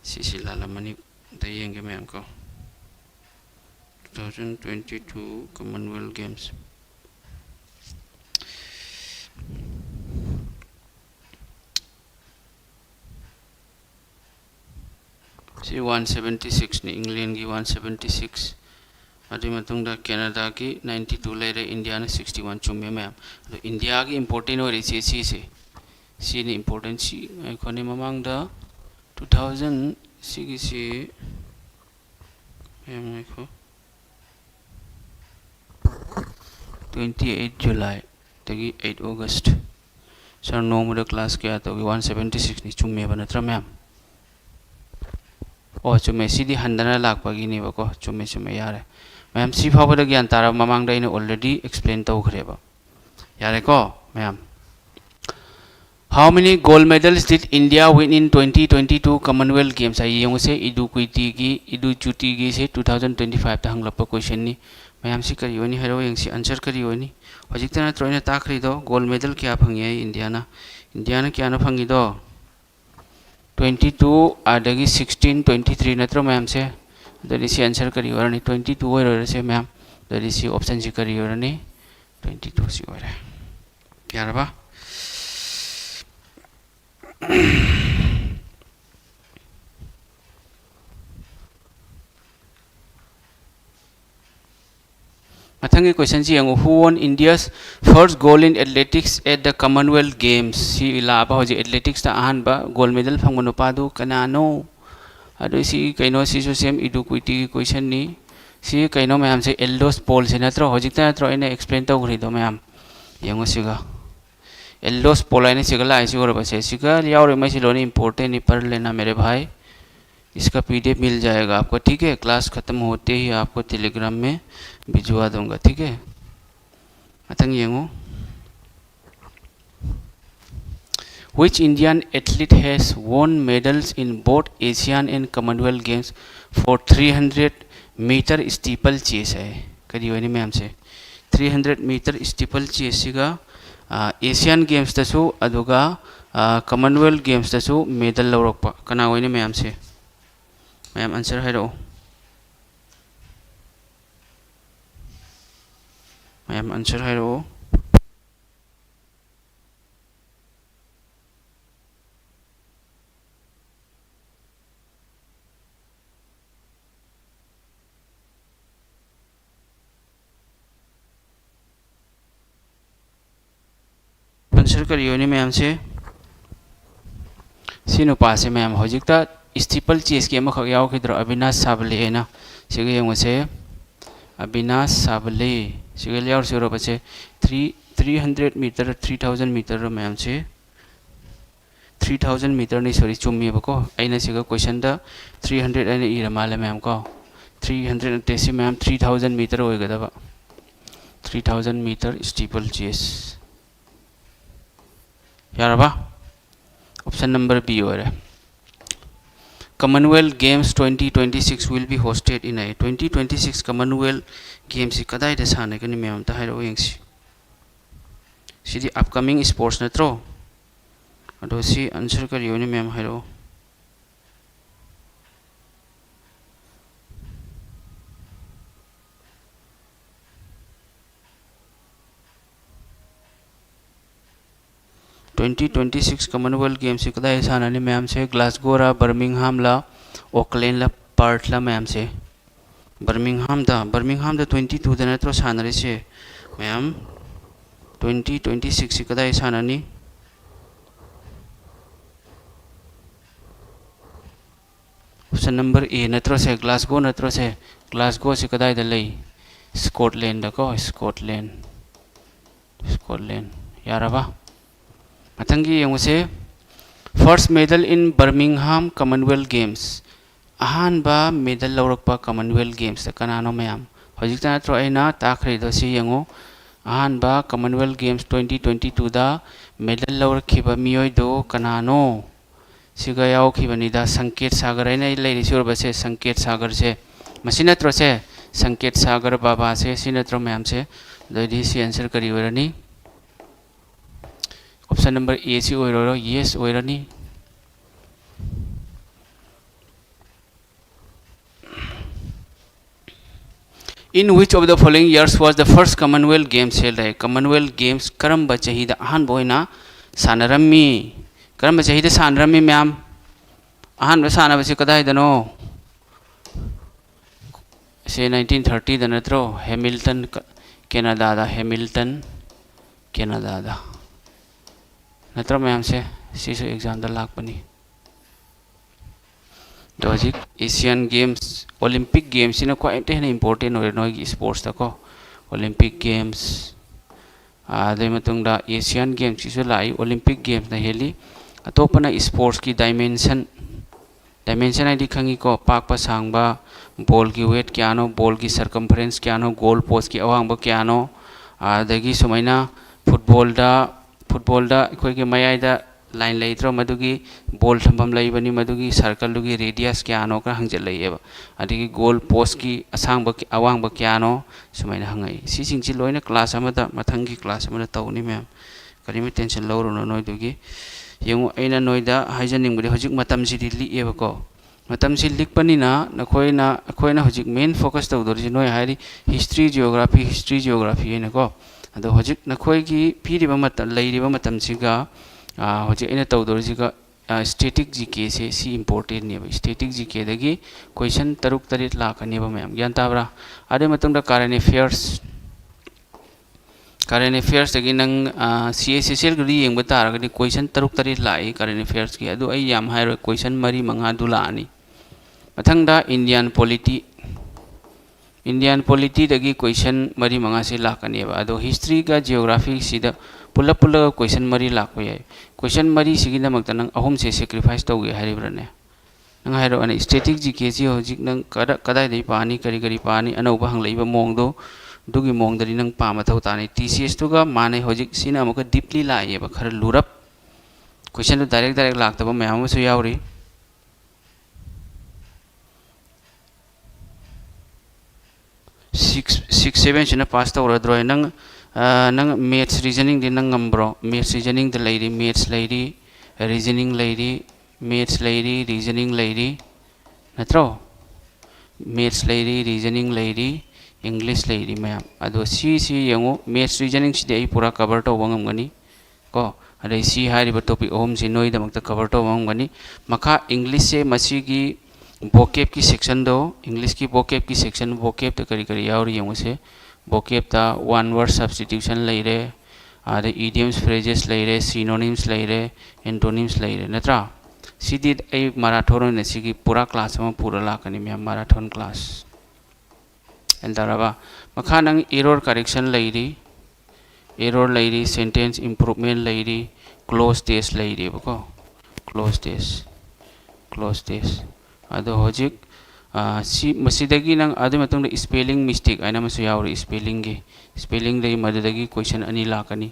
si lala mani te yenge ma'am को 2022 Commonwealth Games सी 176 ni इंग्लैंड की 176 अदि मतुंगदा कनाडा की 92 लेरे इंडिया ने 61 चुमे मैम तो इंडिया की इंपोर्टेंट हो रही सी से सी ने इंपोर्टेंट सी कोने ममांग दा 2000 सी की सी मैम को 28 जुलाई तगी 8 अगस्त सर नोमदा क्लास क्या तो 176 नि चुमे बनत्रा मैम ओ चुमे सी दी हंदना लाकपगी नि बको चुमे चुमे यारे मैम सी फावदा ज्ञान तारा ममांग दा इन ऑलरेडी एक्सप्लेन तौखरेबा यारे को ma'am How many gold medals did India win in 2022 Commonwealth Games? आई यों से इदु कुइती की इदु चुटी की से 2025 ता हंगलप क्वेश्चन नि मैम सी करियोनी हेरो यंग सी आंसर करियोनी हजिक तना त्रोइना ताखरि दो गोल्ड मेडल क्या फंगे इंडिया ना क्या ना फंगी दो 22 आदगी 16 23 नत्रो मैम से दरी सी आंसर करियोरनी 22 होइरो से मैम दरी सी ऑप्शन सी करियोरनी 22 सी होइरा यारबा मथंगे क्वेश्चन सी यंगो who won India's first gold in athletics at the Commonwealth Games सी लाबा होजे athletics ता अहनबा गोल्ड मेडल फंगो नुपादु कनानो अदु सी कइनो सी सो सेम इडुक्विटी की क्वेश्चन नि सी कइनो मैम से एल्डोस पोल से नत्रो होजिक ता नत्रो इने एक्सप्लेन तो घरि दो मैम यंगो सिगा एल्डोस पोल आइने सिगा लाई सी और बसे सिगा यावर में सिलोनी इंपोर्टेंट पढ़ लेना मेरे भाई इसका पीडीएफ मिल जाएगा आपको ठीक है क्लास खत्म होते ही आपको टेलीग्राम में भिजवा दूंगा ठीक है अतंग यंगो Which Indian athlete has won medals in both Asian and Commonwealth Games for 300 meter steeplechase है करियो नि मैम से 300 meter steeplechase सिगा एशियन गेम्स तसु अदुगा कॉमनवेल्थ गेम्स तसु मेडल लौरक्पा कना होइने मैम से मैम आंसर हाइरो मैम आंसर हाइरो आंसर करियो नि मैम से सिनु पासे मैम होजिकता स्टीपल चेस के मखक याव खिद्रो अविनाश साबले ना सिगे यंग से अविनाश साबले सिगे याव सिरो बचे 300 मीटर 3000 मीटर मैम से 3000 मीटर नहीं सॉरी चुम्मी बको आइना सिगा क्वेश्चन दा 300 आइना इरा माले मैम को 300 तेसी मैम 3000 मीटर होइगदबा 3000 मीटर स्टीपल चेस यारबा ऑप्शन नंबर बी हो रहा है Commonwealth Games 2026 will be hosted in a 2026 Commonwealth Games कदाई दे साने कनी मैम ता हाइरो यंगसी सिदी अपकमिंग स्पोर्ट्स नत्रो अदो सी आंसर करियो नि मैम हाइरो Commonwealth Games से कदाई सानानी मैम से ग्लासगो रा बर्मिंगहाम ला ओकलैंड ला पर्थ ला मैम से बर्मिंगहाम दा 22 दा नत्रो सानरे से मैम 2026 से कदाई सानानी ऑप्शन नंबर ए नत्रो से ग्लासगो से कदाई दा लई स्कॉटलैंड दा को स्कॉटलैंड यारबा मथंगी यंगसे first medal in Birmingham Commonwealth Games अहानबा मेडल लौरकपा कॉमनवेल्थ गेम्स कनानो मैम हजिक नत्रो अना ताखरेदो सि यंगो अहानबा कॉमनवेल्थ गेम्स 2022 दा मेडल लौरखिबा मियोइदो कनानो सिगा यावखिबनिदा संकेत सागर अना लेरिसिरबसे संकेत सागर से मसि नत्रो से संकेत सागर बाबा से सि नत्रो मैम से दोदि सि आंसर करी ओरनी ऑप्शन नंबर ए सी ओइरो यस ओइरनी In which of the following years was the first Commonwealth Games held? Commonwealth Games करम्ब चहीदा Ahaan बोइना सानरम्मी करम्ब चहीदा सानरम्मी ma'am Ahaan सानबसे कदाइदनो से 1930 दा नत्रो हैमिल्टन कैनाडा दा हैमिल्टन कैनाडा दा नत्रो मैम से सिसु एग्जाम दा लाखपनी हजिक एशियन गेम्स ओलंपिक गेम्स सिना क्वाइट हेन इम्पोर्टेंट हो नोगी स्पोर्ट्स तको ओलंपिक गेम्स आदे मतुंगदा एशियन गेम्स सिसु लाई ओलंपिक गेम्स ना हेली अतोपना स्पोर्ट्स की डायमेंशन आइदी खंगी को पाकपा सांगबा बॉल की वेट क्यानो बॉल की सर्कमफरेंस क्यानो गोल पोस्ट की अवांगबा क्यानो आदगी सुमैना फुटबॉल दा कोई के मयाइदा लाइन लेत्रो मधुगी बॉल थंबम लेबनी मधुगी सर्कल दुगी रेडियस क्यानो का हंगजल लेयेबा अदगी गोल पोस्ट की असांग की अवांग क्यानो सुमैना हंगई सी सिंगची लोइना क्लास अमदा मथंगी क्लास अमदा तौनी मैम करीम टेंशन लौरुनो नोय दुगी यंगो अइना नोयदा हाइजनिंगबदि हजिक मतम सिदि लिएबको मतम सि लिखपनिना नखोइना हजिक मेन फोकस तौदोरि नोय हाइरि हिस्ट्री जियोग्राफी हैनको अदो हजिक नखोइगी पीरिबा मतम लेरिबा मतम सिगा हजिक अइना तौदोरि सिगा स्टैटिक जीके से सी इंपोर्टेंट ने स्टैटिक जीके दगी क्वेश्चन तरुक तरित लाकनेबा मैम ज्ञान ताब्रा आदे मतंगदा करंट अफेयर्स दगी नंग सीएसएसएल गरी येंगबा तारगदि क्वेश्चन तरुक तरित लाई करंट अफेयर्स की अदो अई याम हाइरो क्वेश्चन मरी मंगा दुलानी मथंगदा इंडियन पॉलिटी दगी क्वेश्चन मरी मंगा से लाकनेबा अदो हिस्ट्री का जियोग्राफी सिदा पुल्ला क्वेश्चन मरी लाको याय क्वेश्चन मरी सिगिना मक्ता नंग अहुम से सेक्रीफाइस तौगे हारिब्रने नंग हाइरो अने स्टैटिक जीके जी हजिक नंग कदाय दे पानी करी पानी अनौबा हंगलैबा मोंगदो दुगी मोंगदरी नंग पामा थौ तानी टीसीएस तुगा माने हजिक सिना अमुक डीपली लाइएबा खर लुरप क्वेश्चन तो डायरेक्ट लाक्तबा मयाम सु यावरी 6-7 सिना पास तौरद्रो नंग मैथ्स रीजनिंग दे नंग ngambro मैथ्स रीजनिंग दे लेरी मैथ्स लेरी रीजनिंग लेरी मैथ्स लेरी रीजनिंग लेरी नत्रो मैथ्स लेरी रीजनिंग लेरी इंग्लिश लेरी मैम अदो सी यंगो मैथ्स रीजनिंग सिदे आई पूरा कवर तौबा ngamgani को अदे सी हारिबा टॉपिक ओम से नोई दमकता कवर तौबा ngamgani मखा इंग्लिश से मसीगी वोकेब की सेक्शन दो इंग्लिश की वोकेब की सेक्शन वोकेब तो करी यावरी यंगो से वोकेब ता वन वर्ड सब्स्टिट्यूशन लेरे आदे इडियम्स फ्रेजेस लेरे सिनोनिम्स लेरे एंटोनिम्स लेरे नत्रा सिदि आई मैराथन ने सिगी पूरा क्लास में पूरा लाकनी मैम मैराथन क्लास एंतारबा मखा नंग एरर करेक्शन लेरी सेंटेंस इंप्रूवमेंट लेरी क्लोज टेस्ट लेरी बको क्लोज टेस्ट अदो हजिक सी मसीदगी नंग अदे मतंग स्पेलिंग मिस्टेक आइना मसु यावरी स्पेलिंग दे मददगी क्वेश्चन अनि लाकनी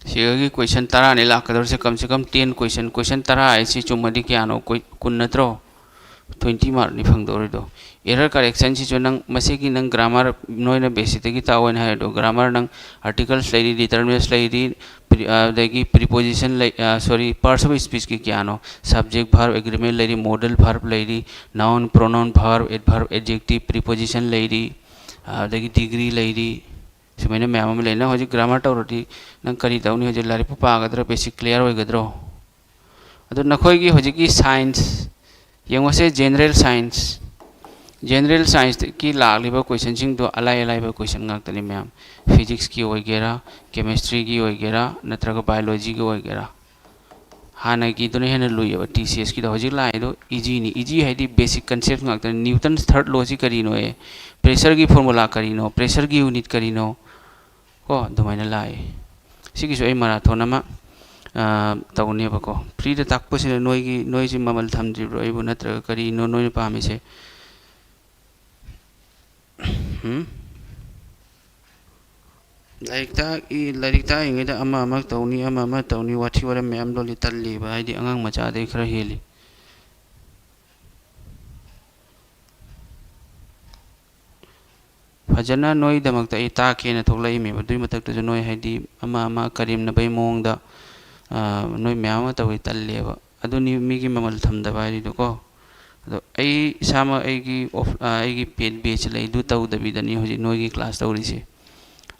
सिगगी क्वेश्चन 10 ने लाकदर से कम 10 क्वेश्चन 10 आइसी चुमदि क्यानो कुन नत्रो 20 मार्क नि फंगदोरिदो एरर करेक्शन सी नंग मसीगी नंग ग्रामर नोइना बेसिकली तावन हाइदो ग्रामर नंग आर्टिकल्स लेरी डिटरमिनर्स लेरी देगी preposition sorry parts of speech की क्यानो सब्जेक्ट वर्ब एग्रीमेंट लेरी मॉडल वर्ब लेरी noun pronoun verb adjective preposition लेरी देगी डिग्री लेरी सुमैना मैम लेना हजिक ग्रामर तौरती नंग करी तौनी हजिक लारिप पागद्रो बेसिक क्लियर होइगद्रो अदो नखोइगी हजिकी साइंस यंगोसे जनरल साइंस की लालिबा क्वेश्चन सिंग दो अलाइबा क्वेश्चन गाक्तनी मैम फिजिक्स की होइगेरा केमिस्ट्री की होइगेरा नत्रगा बायोलॉजी की होइगेरा हाना की दोने हेन लुइबा टीसीएस की हजिक लाइदो इजी हाइदी बेसिक कंसेप्ट गाक्तनी न्यूटन थर्ड लॉ सी करिनो ए प्रेशर की फॉर्मूला करिनो प्रेशर की यूनिट करिनो को दुमाइना लाए सिगिसु अई मैराथन अमा तौनेबको फ्री दा ताकपसिना नोइजी ममल थमद्रिब्रो अइबु नत्रगा करी नोइ पामिसे लाइक ताइङैदा अमा तौनी वाथी वरम मैम लोली तल्लीबा हाइदि अंगांग मचादे खरा हेली फजना नोई दमकता ई ताकेना थोक्लाइमेबा दुई मथक्तजु नोई हाइदि अमा करीमनबै मोंगदा नोई मैम तौई तल्लेबा अदुनि मिगी ममल थमदबा हाइदिदोको अदो अई इसामा अईगी पेड बेच लई दु तौदबिदनी होजि नोइगी क्लास तौरिसे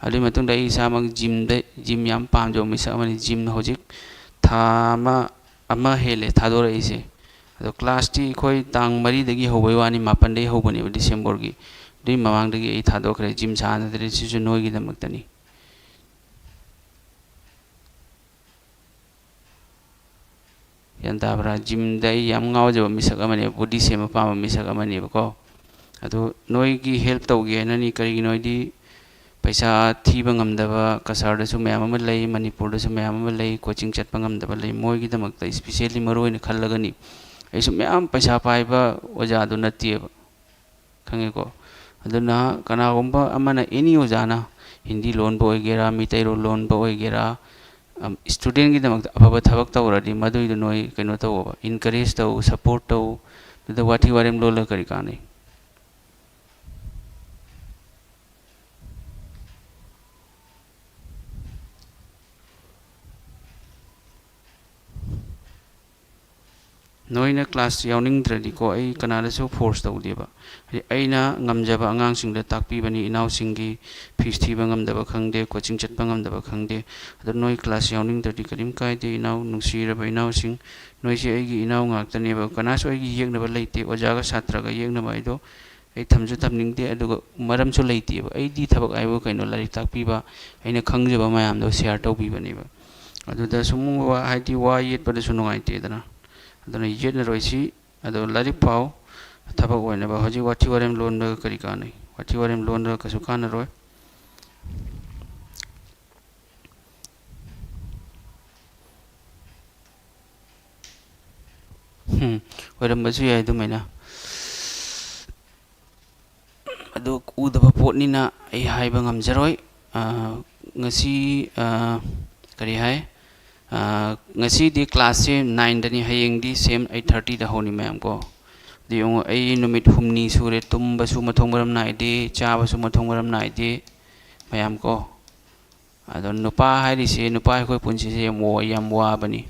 अदुई मतुंगदा अई इसामक जिम याम पामजो मिसक अमनि जिम होजिक था अमा हेले थादोरइसे अदो क्लास टी खोई तांग मरीदगी हौबै वानी मापनदे हौबनेबा डिसेम्बरगी दुई ममांगदगी अई थादोखरे जिम सानदरे सिसु नोइगी दमकतनी yantabra gym dai yam ngawjo misak amani body sema pama misak amani bako ado noi gi help tawge nani kari noi di paisa thiba ngamdaba kasar da su mayam ama lei manipur da su mayam ama lei coaching chatpa ngamdaba lei moi gi damak ta especially maroi na khallaga ni ai su mayam paisa paiba oja du natti ba khange ko aduna kana gomba amana any oja na hindi loan bo gera mitai ro loan bo gera student की दमक अब थबक तौरदी मदुइदो नोई कनो तौबा इनकरेज तौ सपोर्ट तौ द वाथी वारेम लोला करी काने नोइना क्लास यावनिंगद्रदि को आई कनादसु force तौदेबा अइना ngamjaba angang singda takpibani inaw singi fees thiba ngamdaba khangde coaching chatpa ngamdaba khangde ado noi class yawningdradi karim kaide inaw nungsiraba inaw sing noi se aigi inaw ngaktaneba kanasu aigi yegnaba leite ojaga satraga yegnaba aido ai thamju thamningde aduga maramsu leiteba aidi thabak aibo kaino lari takpiba aina khangjaba mayamdo share tawbibaneba aduda sumwa haiti wa yetpada sunungaite dana aduna yetna roisi ado lari pau थबक होने बा हजी वाठी वारेम लोन द करी काने वाठी वारेम लोन द कसु कान रोय वरम बसु याय दुमेना अदु उदबा पोटनिना आई हाइबा ngamjaroi ngasi kari hai ngasi di class 9 dani hayeng di same 8:30 da honi mayam ko दियों आई नुमित हुमनी सूरे तुम बसु मथों बरम नाइदे चा बसु मथों बरम नाइदे मैम को अदो नुपा हाइरिसे नुपा कोई पुंसी से यम वाबनी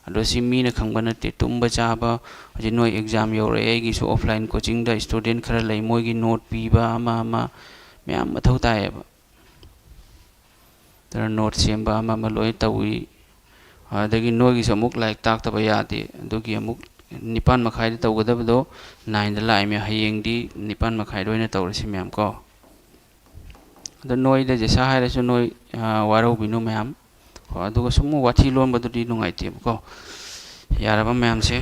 अदो सिमी न खंगबा नते तुम बचाबा अजे नोई एग्जाम योरे एगी सु ऑफलाइन कोचिंग दा स्टूडेंट खरा लई मोगी नोट पीबा अमा मैम मथौ तायबा तर नोट सेमबा अमा लोई तवी अदगी नोगी समुक लाइक ताक तबा यादे अदोगी अमुक निपान मखाई तौगदबदो 9 दा लाइमे हयेंगदी निपान मखाई रोइना तौरसि मैम को द नोई द जेसा हाइरसु नोई वारो बिनु मैम अदुगा सुमु वाथी लोन बदुदी नुंगाइते को यारबा मैम से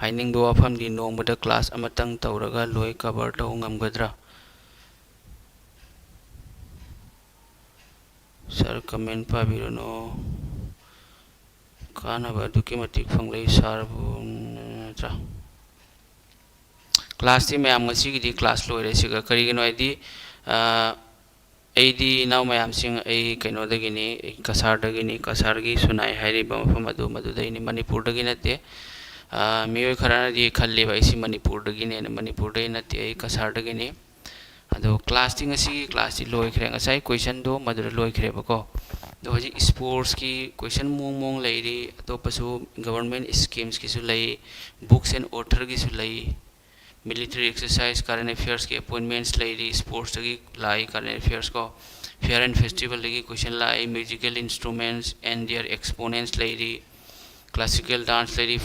हाइनिंग दो अफम दी नोंबदा क्लास अमतंग तौरगा लोई कवर तौ ngamgadra सर कमेंट पाबिरोनो कानबा दुकी मतिक फंगलै सारबु नत्रा क्लास ती मैम ngasi क्लास लोइरे सिगा करिगनो आइदि आइदि नाउ मैम सिंग आई कइनो दगिनि कसार दगिनि कसारगी सुनाई हाइरिबा मफम अदु मदुदैनि मणिपुर दगि नते मियोय खराना दि खल्लेबा इसी मणिपुर दगिनि मणिपुर दै नते आई कसार दगिनि अदो क्लास ती ngasi क्लास ती लोइखरे ngasai क्वेश्चन दो मदुर लोइखरे बको दो हजि स्पोर्ट्स की क्वेश्चन मोंग लैरि अतोपसु गवर्नमेंट स्कीम्स की सु लै बुक्स एंड ऑथर की सु लै मिलिट्री एक्सरसाइज करंट अफेयर्स के अपॉइंटमेंट्स लैरि स्पोर्ट्स की लाई करंट अफेयर्स को फेयर एंड फेस्टिवल की क्वेश्चन लाई musical instruments and their exponents लैरि क्लासिकल डांस लैरि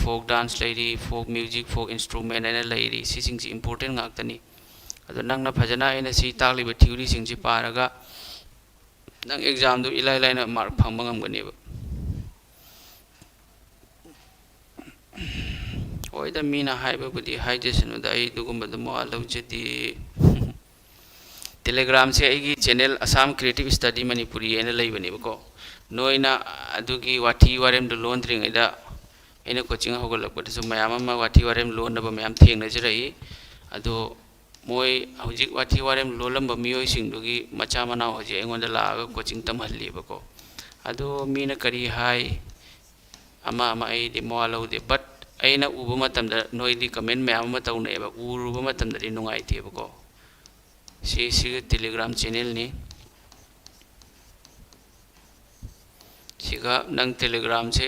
folk music folk instrument and लैरि सिसिंग इंपोर्टेंट गाक्तनी अदो नंगना फजना एना सी ताकलिबा थ्योरी सिंगसि पारगा नंग एग्जाम दो इलाइ लाइना मार्क फंगबा ngamगनेबा ꯍꯣꯏꯗ ꯃꯤꯅ ꯍꯥꯏꯕꯕꯨꯗꯤ ꯍꯥꯏꯖꯁꯅꯨꯗ ꯑꯩ ꯑꯗꯨꯒꯨꯝꯕꯗꯣ ꯃꯋꯥ ꯂꯧꯖꯗꯦ ꯇꯦꯂꯤꯒ꯭ꯔꯥꯝꯁꯦ ꯑꯩꯒꯤ channel Assam creative study Manipuri ꯍꯥꯏꯅ ꯂꯩꯕꯅꯦꯕꯀꯣ ꯅꯣꯏꯅ ꯑꯗꯨꯒꯤ ꯋꯥꯊꯤ ꯋꯥꯔꯦꯝꯗꯣ ꯂꯣꯟꯗ꯭ꯔꯤꯉꯩꯗ ꯑꯩꯅ ꯀꯣꯆꯤꯡ ꯍꯧꯒꯠꯂꯛꯄꯗꯁꯨ ꯃꯌꯥꯝ ꯑꯃ ꯋꯥꯊꯤ ꯋꯥꯔꯦꯝ ꯂꯣꯟꯅꯕ ꯃꯌꯥꯝ ꯊꯦꯡꯅꯖꯔꯛꯏ ꯑꯗꯣ ꯃꯣꯏ ꯍꯧꯖꯤꯛ ꯋꯥꯊꯤ ꯋꯥꯔꯦꯝ ꯂꯣꯜꯂꯝꯕ ꯃꯤꯑꯣꯏꯁꯤꯡꯗꯨꯒꯤ ꯃꯆꯥ ꯃꯅꯥꯎ ꯍꯧꯖꯤꯛ ꯑꯩꯉꯣꯟꯗ ꯂꯥꯛꯑꯒ ꯀꯣꯆꯤꯡ ꯇꯝꯍꯜꯂꯤꯕꯀꯣ ꯑꯗꯣ ꯃꯤꯅ ꯀꯔꯤ ꯍꯥꯏ ꯑꯃ ꯑꯃ ꯑꯩꯗꯤ ꯃꯋꯥ ꯂꯧꯗꯦ ꯕꯠ ꯑꯩꯅ ꯎꯕ ꯃꯇꯝꯗ ꯅꯣꯏꯗꯤ ꯀꯃꯦꯟ ꯃꯌꯥꯝ ꯑꯃ ꯇꯧꯅꯩꯑꯕ ꯎꯔꯨꯕ ꯃꯇꯝꯗꯗꯤ ꯅꯨꯡꯉꯥꯏꯇꯦꯕꯀꯣ सिगा टेलीग्राम चैनल ने सिगा नंग टेलीग्राम से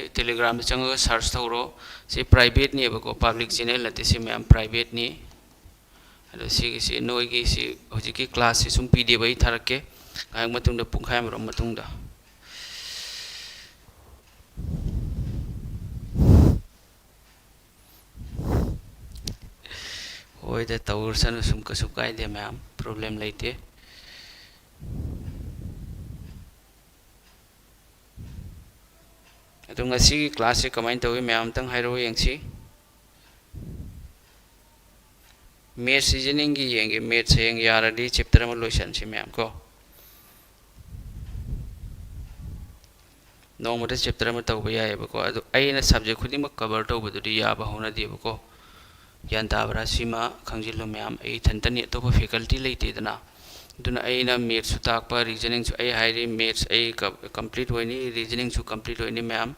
चंगा सर्च तौरो से प्राइवेट ने बको पब्लिक चैनल नते से मैम प्राइवेट ने अदो से नोई से हजिक की क्लास से सुम पीडीएफ आई थारके गायक मतुंग पुंखाय मरम मतुंग होय द तौरसन सुम कसु कायदे मैम प्रॉब्लम लेते अदो ngasi क्लास से कमाइन तवे मैम तंग हाइरो यंगसी मैथ रीजनिंग की येंगे मैथ से येंगे यारदी चैप्टर में लोशन से मैम को नोंमदे चैप्टर में तौबे यायबको अदो अयना सब्जेक्ट खुदिमक कवर तौबदुदी याबा होना देबको ज्ञान ताबरा सीमा खंजिलो मैम ए थंतनी अतोप फैकल्टी लेतेदना दुना अयना मैथ्स ताकपा रीजनिंग सु अय हाइरी मैथ्स अय कंप्लीट होइनी रीजनिंग सु कंप्लीट होइनी मैम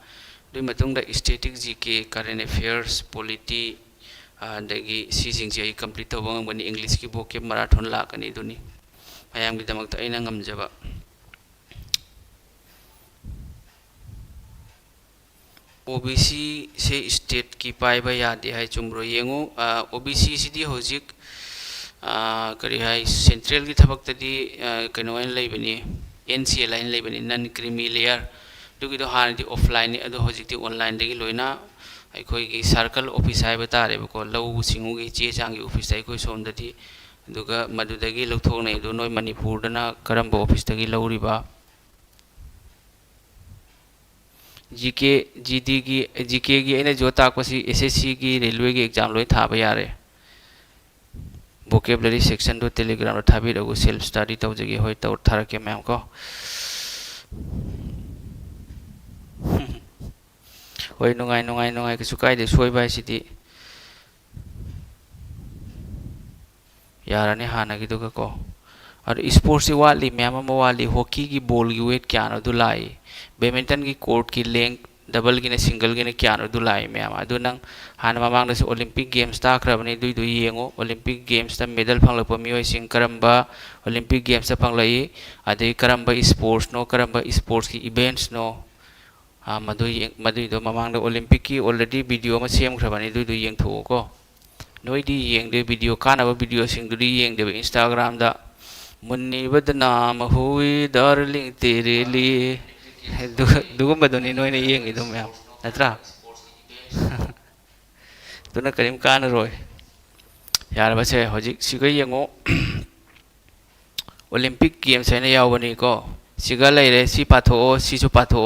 दुई मतुंगदा static GK current affairs polity अदगी सीसिंग से अय कंप्लीट तौबा ngambani इंग्लिश की बोके मैराथन लाकनी दुनी मयाम की दमकता अयना ngamjaba ओबीसी से स्टेट की पाइबा यादे है चुमरो येंगो ओबीसी सिदी होजिक करी है सेंट्रल की थबक तदी कनोइन लेबनी एनसीएल लाइन लेबनी नन क्रीमी लेयर दुगी दो हान दी ऑफलाइन ने अदो होजिक दी ऑनलाइन दगी लोइना अखोई की सर्कल ऑफिस है बतारे बको लौ सिंगु की चे चांगी ऑफिस है कोई सोमददी दुगा मदुदगी लौथोंने दो नोय मणिपुर दना करंबो ऑफिस दगी लौरिबा जीडी की जीके की अने जो ताकपसी एसएससी की रेलवे की एग्जाम लोय थाबा यारे वोकेबुलरी सेक्शन दो टेलीग्राम थाबी रगु सेल्फ स्टडी तौजगे होय तौ थारके मैम को होय नुंगाई किसु कायदे सोयबा सिदी याराने हाना की दुगा को और स्पोर्ट्स से वाली मैम वाली हॉकी की बॉल की वेट क्या नो दुलाई बैडमिंटन की कोर्ट की लेंथ डबल की सिंगल की क्या नो दुलाई मैम अदु नंग हान ममांग दस ओलंपिक गेम्स ताखरबनी दुई दुई येंगो ओलंपिक गेम्स ता मेडल फंगलप मियोय सिंग करंबा ओलंपिक गेम्स ता फंगलई अदे Karamba sports no Karamba sports की इवेंट्स नो मदुई दो ममांग ओलंपिक की ऑलरेडी वीडियो में सेमखरबनी दुई दुई येंग थो को नोइदी येंगदे वीडियो कानाबा वीडियो सिंग दुई येंगदे इंस्टाग्राम दा मुन्नी बदनाम हुई डार्लिंग तेरे लिए दुगुम्बदुनी नोइने येंगिदो मैम नत्रा तुना करीम कान रोय यार बसे होजिक सिगा येंगो ओलंपिक गेम्स है यावबनी को सिगा लेरे सि पाथो सिसु पाथो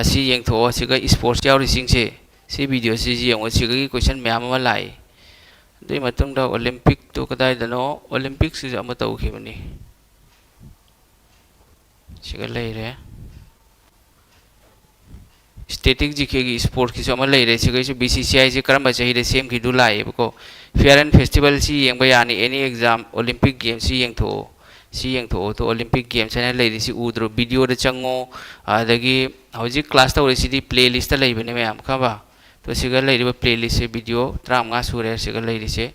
सि येंगथो सिगा स्पोर्ट्स यावरि सिंगसे सि वीडियो सि येंगो सिगा की क्वेश्चन मैम अमा लाई दुई मतुंगदा ओलंपिक तो कदाइदनो ओलंपिक से अमा तौखिबनी सिगा लेरे स्टैटिक जीके की स्पोर्ट्स की अमा लेरे सिगा बीसीसीआई से करम चाहिए सेम की दुलाइबको फेयर एंड फेस्टिवल सी येंबा यानी एनी एग्जाम ओलंपिक गेम सी येंथो तो ओलंपिक गेम्स है लेरे सी उद्रो वीडियो दे चंगो अदगी हौजिक क्लास तौरेसिदी प्लेलिस्ट लेबने मैम खबा तो सिगा लेरिबा प्लेलिस्ट से वीडियो 35 सूरे सिगा लेरिसे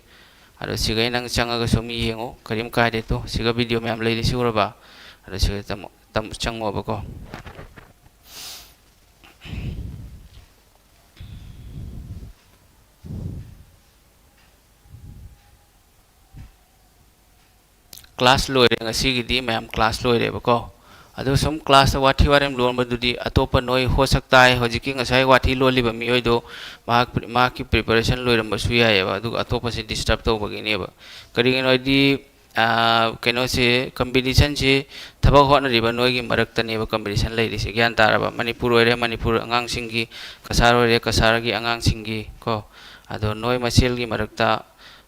अरो सिगा नंग चंगा सोम येंगो करीम कायदे तो सिगा वीडियो मैम लेरिसे उरबा अरो सिगा तम चंगोबको क्लास लोरे ngasiगidi मैम क्लास लोरेबको अदो सम क्लास वाठी वारेम लोन बदुदी अतोप नोई हो सकता है होजिकी ngasai वाठी लोलिबा मियोय दो मा की प्रिपरेशन लोरम बसु यायबा अदु अतोप से डिस्टर्ब तो बगिनेबा करिगन ओदी कनो से कंपटीशन से थबक होनरिबा नोई की मरक्तनेबा कंपटीशन लेरिसे ज्ञान तारबा मणिपुर ओरे मणिपुर अंगांग सिंगी कसार ओरे कसार की अंगांग सिंगी को ꯑꯗꯣ ꯅꯣꯏ ꯃꯁꯦꯜꯒꯤ ꯃꯔꯛꯇ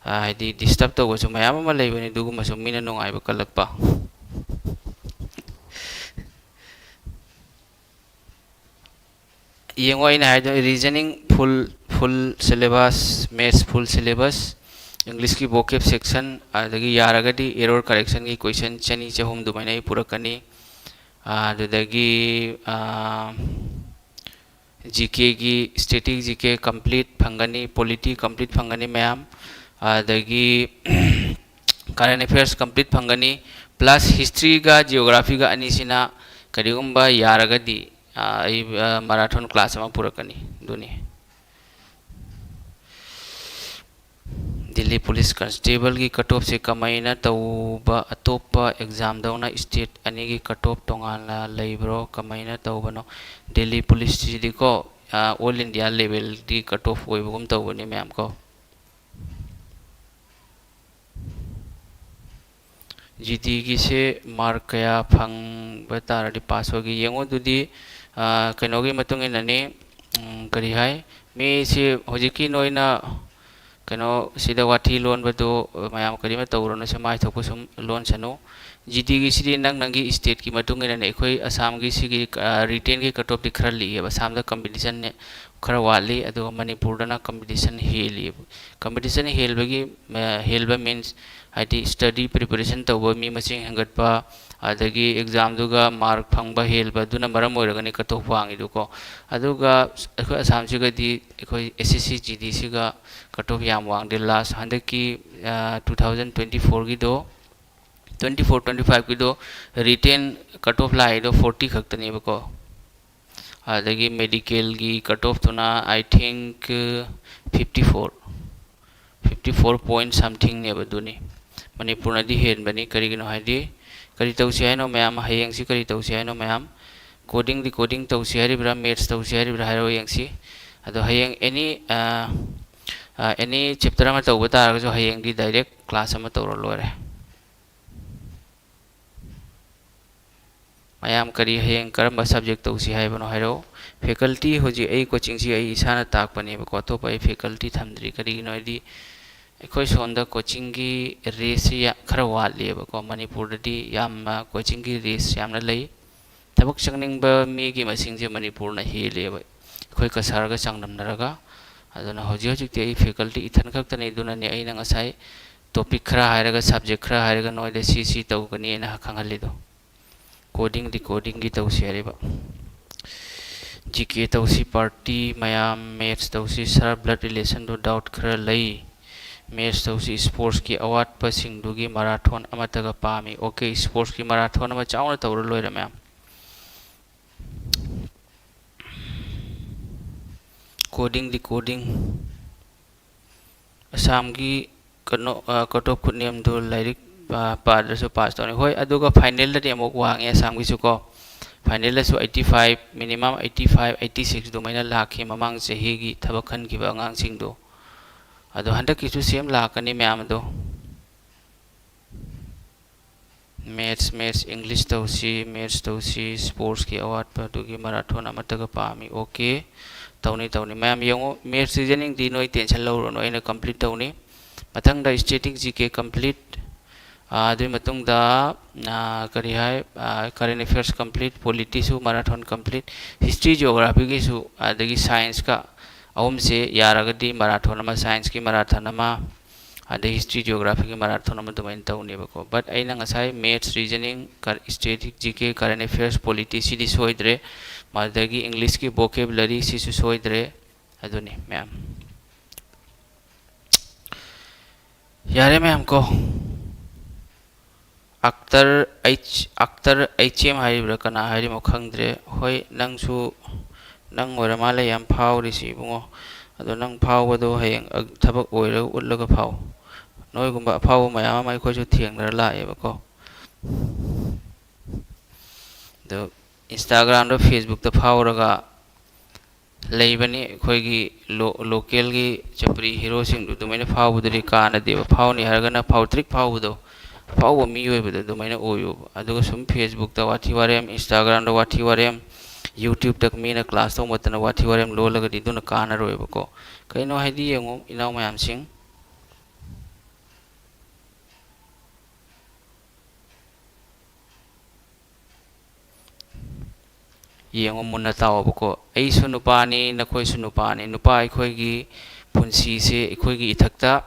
ꯍꯥꯏꯗꯤ ꯗꯤꯁꯇꯔꯕ ꯇꯧꯕꯁꯨ ꯃꯌꯥꯝ ꯑꯃ ꯂꯩꯕꯅꯤ ꯑꯗꯨꯒꯨꯝꯕꯁꯨ ꯃꯤꯅ ꯅꯨꯡꯉꯥꯏꯕ ꯀꯜꯂꯛꯄ ꯌꯦꯡꯉꯣ ꯑꯩꯅ ꯍꯥꯏꯗꯣ reasoning full syllabus maths full syllabus English की vocab सेक्शन अदगी यारगदी एरर करेक्शन की क्वेश्चन चनी चहुम दुमाइना पुरकनी अदगी जीके की स्टैटिक जीके कंप्लीट फंगनी पॉलिटी कंप्लीट फंगनी मैम अदगी करंट अफेयर्स कंप्लीट फंगनी प्लस हिस्ट्री का जियोग्राफी का अनीसिना करिगुम्बा यारगदी मैराथन क्लास में पुरकनी दुनी दिल्ली पुलिस कांस्टेबल की कट ऑफ से कमाईना तौब अतोप एग्जाम दौना स्टेट अनी की कट ऑफ तोंगाना लेब्रो कमाईना तौबनो दिल्ली पुलिस जी को ऑल इंडिया लेवल की कट ऑफ होइबगुम तौबनी मैम को जीडी की से मार्क कया फंग बतारदी पास होगी येंगो दुदी कनोगी मतुंगिननी करी हाय मी से होजिकी नोइना कनो सिदा वाथी लोन बदो मयाम करी में तौरन से माइ थोको सुम लोन सनो जीडी की सिदी नंग नंगी स्टेट की मतुंगिनने अखोई असम की सिगी रिटेन की कट ऑफ दी खरा ली है असम दा कंपटीशन ने खरा वाली अदो मणिपुर दना कंपटीशन हेली कंपटीशन हेलबगी हेलबा मीन्स हाइदी स्टडी प्रिपरेशन तौब मी मसिंग हंगटपा अदगी एग्जाम दुगा मार्क फंगबा हेलबा दुना मरम ओइरगनी कट ऑफ वांगी दुको अदुगा अखोई असम सिगदी अखोई एसएससी जीडी सिगा कट ऑफ याम वांगदे लास्ट हंदकी 2024 की दो 24-25 की दो रिटेन कट ऑफ लाई दो 40 खक्तनी बको अदगी मेडिकल की कट ऑफ तुना आई थिंक 54 पॉइंट समथिंग ने बदुनी मणिपुर नदी हेन बनी करीगिनो हाइदी करी तौसी हाइनो मैम हयेंसी करी तौसी हाइनो मैम कोडिंग तौसी हाइब्रा मैथ्स तौसी हाइब्रा हाइरो येंसी अदो हयेंग एनी चैप्टर में तौब तारगसो हयेंग दी डायरेक्ट क्लास में तौर लोरे मैम करी हयेंग करम सब्जेक्ट तौसी हाइबनो हाइरो फैकल्टी होजी ए कोचिंग सी ए इसाना ताकपने बको तो पई फैकल्टी थमद्री करीगिनो दी अखोई सोंदा कोचिंग की रेस या खरा वालेबको मणिपुर दी याम कोचिंग की रेस यामना लई थबक चंगनिंगबा मी की मसिंग जे मणिपुर न हेलेब अखोई कसारगा चंगनमनरगा अदुना होजी होजी ते फैकल्टी इथन खक्तने दुना ने अइना ngasai टॉपिक खरा हायरगा सब्जेक्ट खरा हायरगा नोइदे सी तौगनी एना खंगलिदो कोडिंग की तौसी हायरेबा जीके तौसी पार्टी मैम मैथ्स तौसी सर ब्लड रिलेशन दो डाउट खरा लई मैच तौसी स्पोर्ट्स की अवार्ड पसिंगदुगी मैराथन अमतगा पामी ओके स्पोर्ट्स की मैराथन अमा चावना तौर लोइरा मैम कोडिंग असम की कनो कट ऑफ खुनेम दो लाइरिक पादरसो पास तौने होय अदुगा फाइनल दे अमुक वांगे असम की सुको फाइनल सु 85 मिनिमम 85 86 दो मैना लाखे ममांग चही की थबखन की अंगांग सिंग दो अदो हंडक किसु सेम लाकनी मैम दो मैथ्स इंग्लिश तौसी स्पोर्ट्स की अवार्ड पर दुगी मैराथन अमतगा पामी ओके तौनी मैम यंगो मैथ्स रीजनिंग दी नोई टेंशन लौरो नोइना कंप्लीट तौनी मथंगदा स्टैटिक जीके कंप्लीट अदुई मतुंगदा करी हाय करंट अफेयर्स कंप्लीट पॉलिटी सु मैराथन कंप्लीट हिस्ट्री जियोग्राफी की सु अदगी साइंस का अहम से यारगदी मैराथन अमा साइंस की मैराथन अमा अदे हिस्ट्री जियोग्राफी की मैराथन अमा दुमाइन तौनेबको बट अइना ngasai maths reasoning static GK current affairs polity सिदी सोइद्रे मादगी इंग्लिश की वोकैबुलरी सिसु सोइद्रे अदुनी मैम यारे मैम को अख्तर एचएम हाइब्रा कना हाइरि मो खंगद्रे होय नंगसु नंग ओरा माले याम फावरिसि बुंगो अदो नंग फावबदो हयेंग थबक ओइरा उल्लगा फाव नोइगुम्बा फाव मयाम माइ खोजु थियंगरा लाएबको दो इंस्टाग्राम रो फेसबुक तो फावरगा लेबनी खोगी लोकल की चपरी हीरो सिंग दुमैना फावबदरी काना देव फावनी हरगना फावत्रिक फावबदो फाव मी ओइबदो दुमैना ओयो अदुगा सुम फेसबुक ता वाथी वारेम Instagram row वाथी वारेम YouTube dak mina class tong matana wathi warem lo laga di duna kana roi ba ko kaino haidi yengo inaw mayam sing yengo munna taw ba ko ai su nupa ni nakoi su nupa ni nupa ai gi punsi se ai gi ithakta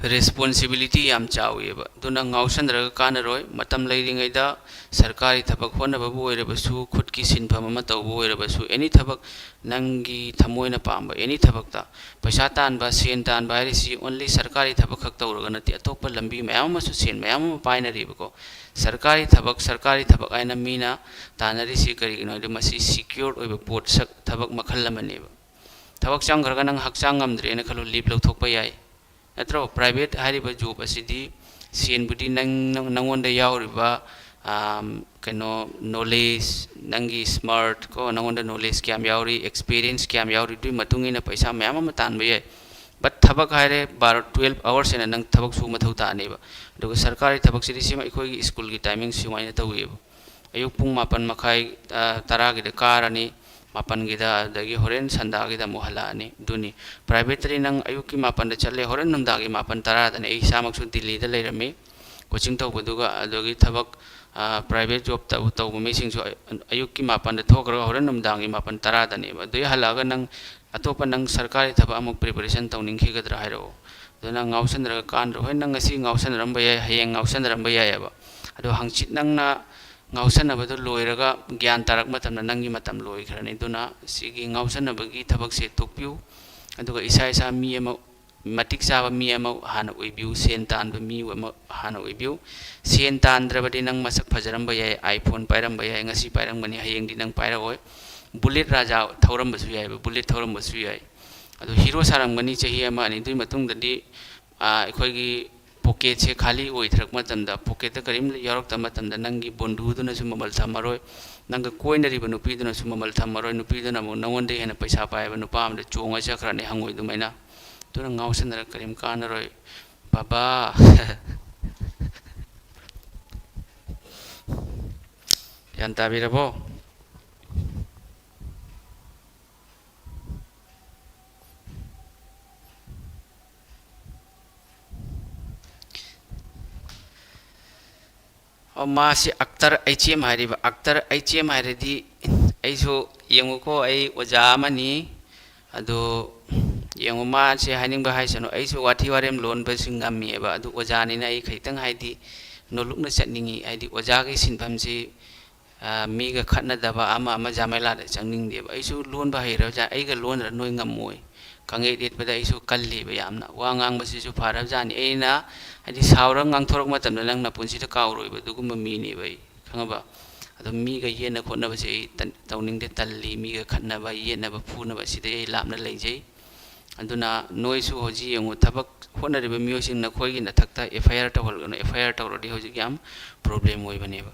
responsibility yam chawi ba duna ngausan ra kana roi matam leiringai da sarkari thabak hona babu oire basu khut ki sinpham ama taw bu oire basu any thabak nangi thamoina pamba any thabak ta paisa tan ba sen tan ba ri si only sarkari thabak khak tawraga nati atokpa lambi mayam ma su sen mayam ma paina ri ba ko sarkari thabak aina mina tanari si kari no de masi secure oiba pot sak thabak makhal lamani ba thabak chang garga nang hakchang ngamdre na khalo leave thokpa yai natro private hariba job asidi sen budi nangonda yauriba kano knowledge nangi smart ko nangonda knowledge kyam yauri experience kyam yauri dui matungi na paisa mayam ma tan ba but thabak haire 12 hours ena nang thabak su mathau ta ne ba do sarkari thabak sidi sima ikoi gi school gi timing su mai na tawi ba ayuk pung mapan makhai tara gi de karani mapan gida dagi horen sanda gida mohala ni duni private ri nang ayuk ki mapan da challe horen namda gi mapan tara da ne samak su delhi da leirami coaching taw buduga adogi thabak private job taw taw me sing su ayuk ki mapan da thokra horen namda gi mapan tara da ne ba doi halaga nang atopa nang sarkari thabak amuk preparation taw ning khi gadra hairo dona ngausan ra kan ro hen nang asi ngausan ramba ya hayeng ngausan ramba ya ba ado hangchit nang na ngausan abadu loiraga gyan tarak matam na nangi matam loi khrani duna sigi ngausan abagi thabak se tokpiu aduga isa mi ama matik saba mi ama hana oibiu sen tan ba mi wa hana oibiu sen tan drabadi nang masak phajaram ba yai iPhone pairam ba yai ngasi pairam bani hayeng di nang paira oi bullet raja thauram basu yai ba bullet thauram basu yai adu hero saram gani chahi ama ani dui matung dadi ekhoi gi pocket se khali oi thrak matam da pocket ta karim yarok ta matam da nangi bondu duna su mamal thamaroi nang koinari ba nupi duna su mamal thamaroi nupi duna mo nangonde hena paisa pai ba nupa am da chonga chakra ne hangoi du maina tuna ngausan da karim kanaroi baba yan tabirabo मासी अक्तर HM हारिबा अक्तर HM हारिदी ऐसो यंगो को ऐ ओजा मनी अदो यंगो मा से हानिंग बा हाइसनो ऐसो वाथि वारेम लोन बसिंगामी एबा अदो ओजा नि ना ऐ खैतंग हाइदी नोलुक न चटनिंगी आइदी ओजा के सिनफम से मी गा खतना दबा ama जामेला दे चंगनिंग देबा ऐसो लोन बा हाइरा जा ऐ गा loan raw नोय ngam kangai det pada isu kalli ba yamna wa ngang ba sisu farab jani eina adi saurang ngang thorok matam nang na punsi ta kauroi ba dugum mi ni bai khanga ba ado mi ga yena khonna ba sei tawning de talli mi ga khanna ba yena ba phuna ba sidai lamna leijai aduna noi su hoji yengu thabak hona de ba mi osing na khoi gi na thakta FIR ta hol na FIR ta rodi hoji yam problem oi bane ba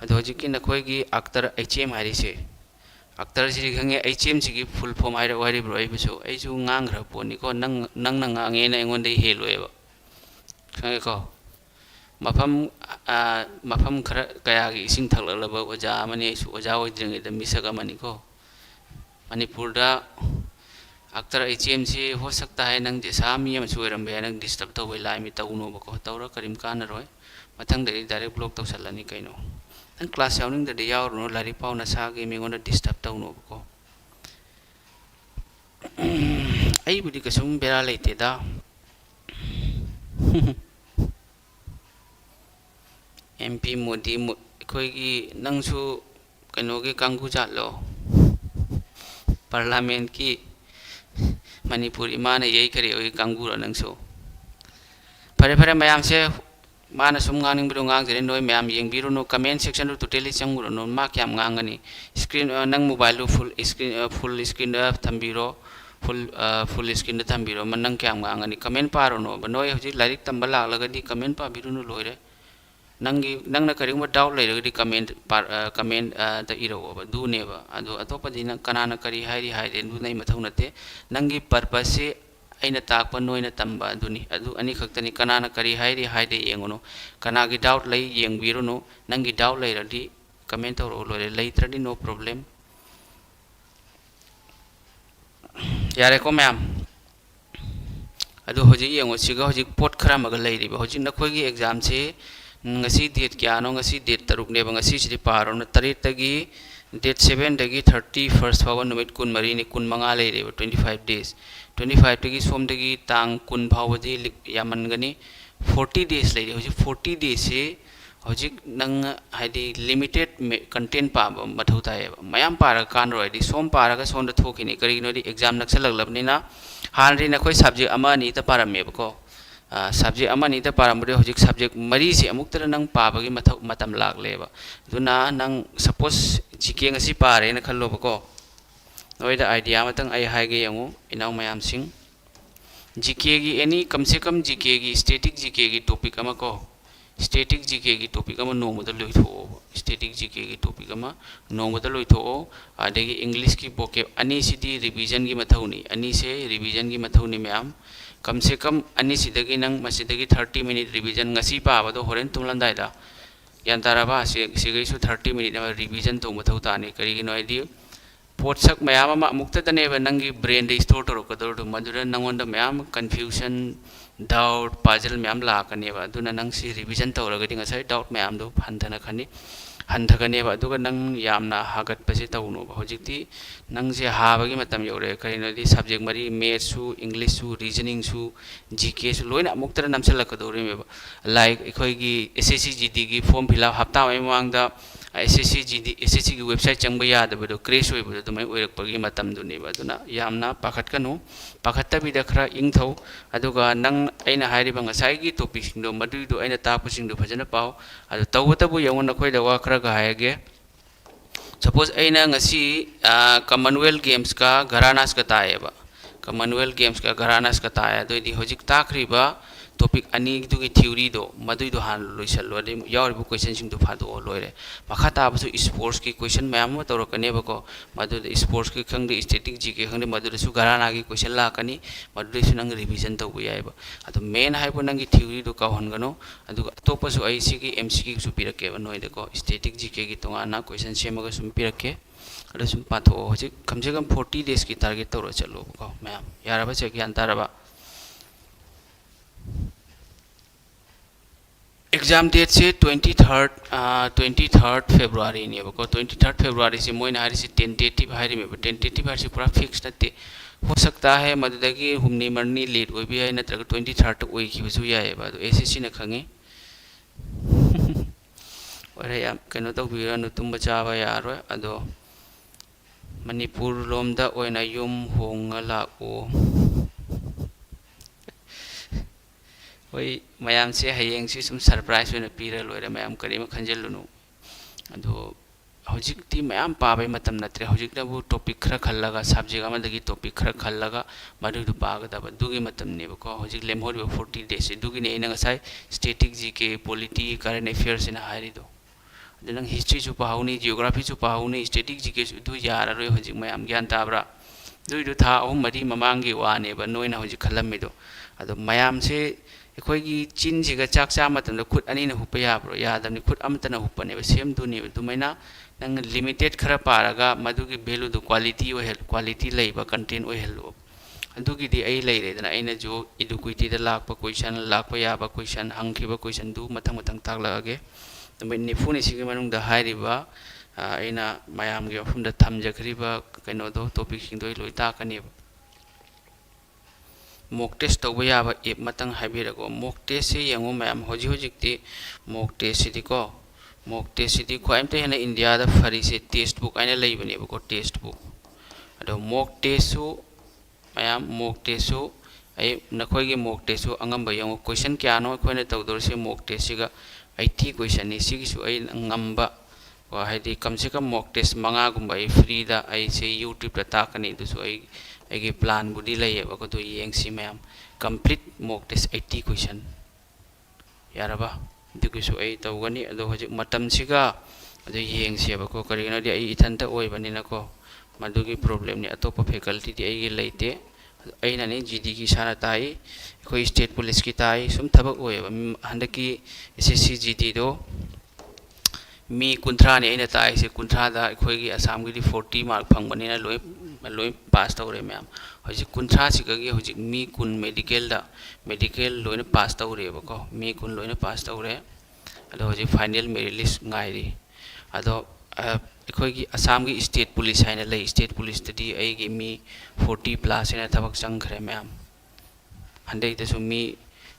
ado hoji ki na khoi gi aktar HM hari se actor si khange HM si ki full form ai wari bro ai bisu ai chu ngang ra poni ko nang ngange na ngon dei helo eba khange ko mafam khara kaya gi sing thakla la ba oja mani su oja oi jeng da misaga mani ko manipur da actor HM si ho sakta hai nang je sami am chu ram be nang disturb to bai lai mi tau no ba ko tawra karim kan roi mathang de direct block to salani kaino dan class yawning da yaw no lari pau na sa ge mi ngona disturb tau no ko ai budi kasum bera leite da MP Modi khoi gi nangsu kano ge kanggu jatlo parliament ki manipur imana yei kare oi kanggu ro nangsu pare mayam se mana sum ngang biru ngang jere noi mayam yeng biru no comment section ru totally changuro no ma kyam ngang ani screen nang mobile lu full screen da thambiro full screen da thambiro man nang kyam ngang ani comment paro no ba noi hoji larik tambala laga di comment pa biru no loire nangna kari ma doubt lai di comment da iro ba du ne ba ado atopa dina kanana kari hairi du nai mathau nate nangi purpose se aina takpa noina tamba aduni adu ani khaktani kanana kari hairi yengono kana gi doubt lai yengbiru no nangi doubt lai radi comment tꯧꯔꯛꯑꯣ ꯂꯣꯏꯔꯦ ꯂꯩꯇ꯭ꯔꯗꯤ no problem ꯌꯥꯔꯦꯀꯣ ꯃꯌꯥꯝ ꯑꯗꯨ ꯍꯧꯖꯤꯛ ꯌꯦꯡꯉꯣ ꯁꯤꯒ ꯍꯧꯖꯤꯛ ꯄꯣꯠ ꯈꯔ ꯑꯃꯒ ꯂꯩꯔꯤꯕ ꯍꯧꯖꯤꯛ ꯅꯈꯣꯏꯒꯤ ꯑꯦꯛꯖꯥꯝꯁꯤ ngasi date kya no ngasi date taruk ne ba ngasi sidi paro na tarit tagi date 7 dagi 31st fawa numit kun mari ni kun manga le re 25 days 25 tagi som dagi tang kun bhawa di yaman gani 40 days le hoji 40 days se hoji nang haidi limited content pa mathau ta ba mayam para kan roi di som para ga son da thokini kari no di exam naksalak labni na han ri na khoi subject ama ni ta param me ba ko subject amani ta paramure hojik subject mari si amuk tara nang pabagi matam lag leba duna nang suppose gk ngasi pare na khallo bako noida idea matang ai haige yangu inaw mayam sing gk gi any kam se kam gk gi static gk gi topic ama ko static gk gi topic ama no mo da loi tho static gk gi topic ama no mo da loi tho adegi english ki vocab ani sidi revision gi mathauni ani se revision gi mathauni mayam कम से कम अनि सिदगी नंग मसिदगी 30 मिनट रिवीजन ngasi पाबदो होरेन तुमलंदाय दा यान ताराबा सिगैसु 30 मिनट मा रिवीजन तो मथौ ताने करिगिनो आइदि पोटसक मयाम मा मुक्ता तनेबा नंगी ब्रेन दे स्टोर तोर कदर दु मदुरा नंगोंदा मयाम कंफ्यूजन डाउट पजल मयाम लाकनेबा दुना नंग सि रिवीजन तौरगदि ngasai डाउट मयाम दो फंधना खनि हंधगनेबा दुगा नंग यामना हागत पसे तौनो हजिकति नंग से हाबगी मतम यौरे करिनोदि सब्जेक्ट मरी मैथ्स सु इंग्लिश सु रीजनिंग सु जीके सु लोइना अमुक्तर नमसलकदोरे मेबा लाइक एखोयगी एसएससी जीडी की फॉर्म फिलअप हप्ता मांगदा एसएससी की वेबसाइट चंगबा यादबदो क्रेश होइबदो दुमै ओइरकपगी मतम दुनेबा दुना यामना पाखतकनु पाखतबिदा खरा इंगथौ अदुगा नंग अइना हारिबा ngasai gi topic singdo maduido aina tapasingdo phajana pau adu tawatabu yangon nakhoi da wa khara ga hayage suppose aina ngasi commonwealth games ka gharanas ka taeba commonwealth games ka gharanas ka taaya doidi hojik takriba topic ani dugi theory do maduido han loisal wadi yawribu question sing do phado loire makhata abu sports ki question mayam ma torokane bako madu sports ki khangde static gk khangde madu su gharana ki question la kani madu su nang revision to bu yaiba adu main hai bo nang theory do ka hongano adu topa su ic ki mcq su pirake ba noide ko static gk ki tongana question semaga sum pirake adu sum patho hojik kamse kam 40 days ki target toro chalo ko mayam yaraba che gyan taraba exam date से 23rd February ने बको 23rd February से मोइन हारी से टेंटेटिव हारी में टेंटेटिव हारी से पूरा फिक्स नते हो सकता है मददगी हुमनी मरनी लेट ओइ भी है नत्रग 23rd तक ओइ की बसु याय बा एसएससी न खंगे और या कनो तो बिरा न तुम बचावा यारो अदो मणिपुर लोमदा ओइना युम होंगला ओ वही मैम से हयेंग से सुम सरप्राइज होना पीरा लोरे मैम करीम खंजलुनु अदो हजिकती मैम पाबे मतम नत्रे हजिकना वो टॉपिक खरा खल्लगा सब्जेक्ट अमदगी टॉपिक खरा खल्लगा मदुदु पागदब दुगी मतम नेबको हजिक लेमहोरिबो 40 डेज से दुगी ने इना ngasai static GK polity current affairs इन हारिदो अदनंग हिस्ट्री सु पाहुनी जियोग्राफी सु पाहुनी स्टैटिक जीके सु दु यारा रोय हजिक मैम ज्ञान ताब्रा दुइदु था अहुम मरी ममांगी वानेबा नोइना हजिक खल्लमिदो अदो मैम से अखोगी चिन सिगा चाक चा मतम खुद अनि न हुप याब्रो यादमनि खुद अमतन हुपने सेम दुनि दुमैना नंग लिमिटेड खरा पारगा मदुगी वैल्यू दु क्वालिटी लेबा कंटेंट ओहेलो अदुगी दि आई लेरेदना आइना जो इडुक्विटी दा Lakpa question Lakpa याबा question हंखिबा question दु मथंग मथंग ताकलागे तमै निफुनि सिगे मनुंग दा हाइरिबा आइना मयाम गे फुम दा थमजखरिबा कनो दो टॉपिक सिंग दो लोइ ताकनेबा mock test tawba yaba app matang habirago mock test se yango mayam hoji hojikti mock test sidiko mock test sidi ko amte hena india da fari se textbook aina leibane ko textbook ado mock test su mayam mock test su ai nakhoi gi mock test su angamba yango question kya no khoina tawdor se mock test siga 80 question ni sigi su ai ngamba wa haidi kam se kam mock test manga gumba ai free da ai se youtube da takani du su ai एगे प्लान बुदी लय बको तो येंगसी ma'am complete mock test 80 question यारबा दुगिसु ए तवगनी अदो हजि मतम सिगा अदो येंगसी बको करिनो दि आई इथंता ओइबनिना को मदुगी प्रॉब्लम नि अतोप फैकल्टी दि एगे लेते अइना नि जीडी की साना ताई कोई स्टेट पुलिस की ताई सुम थबक ओइबा हंदकी एसएससी जीडी दो मी कुंथ्राने अꯩना ताइसे कुंथ्रादा अखोइगी असमगी 40 मार्क फंगबनिना लोइ पास तौरे मैम हजि कुंथ्रा सिगगी हजि मी कुन मेडिकल लोइना पास तौरेबको मी कुन लोइना पास तौरे अदो हजि फाइनल मेरिट लिस्ट गाइरी अदो अखोइगी असमगी स्टेट पुलिस हाइना लई स्टेट पुलिस तदी अइगी मी 40 प्लस हैना थबक चंगखरे मैम हंदैतसु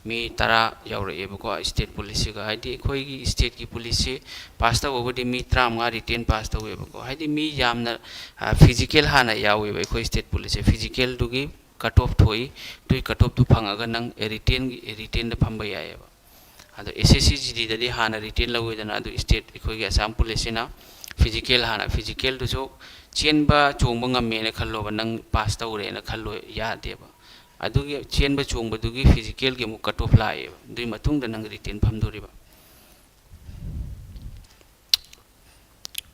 मी तरा यौरेबको स्टेट पुलिस सिगा हाइदि अखोइगी स्टेट की पुलिस से पास तौबदी मी 35 रिटेन पास तौवेबको हाइदि मी यामना फिजिकल हाना यावेबो अखोइ स्टेट पुलिस से फिजिकल दुगी कट ऑफ थोई तुई कट ऑफ तु फंगागा नंग रिटेन द फंबा यायेबा अदो एसएससी जीडी ददी हाना रिटेन लवेदना अदो स्टेट अखोइगी असम पुलिस सिना फिजिकल हाना फिजिकल दुसो चेनबा चोंबा ngamenna खल्लोबा नंग पास तौरेना खल्लो यादेबा अदुगी चेनबा चोंबदुगी फिजिकल के मु कट ऑफ लाएबा दुई मतुंगदा नंग रिटेन फमदोरिबा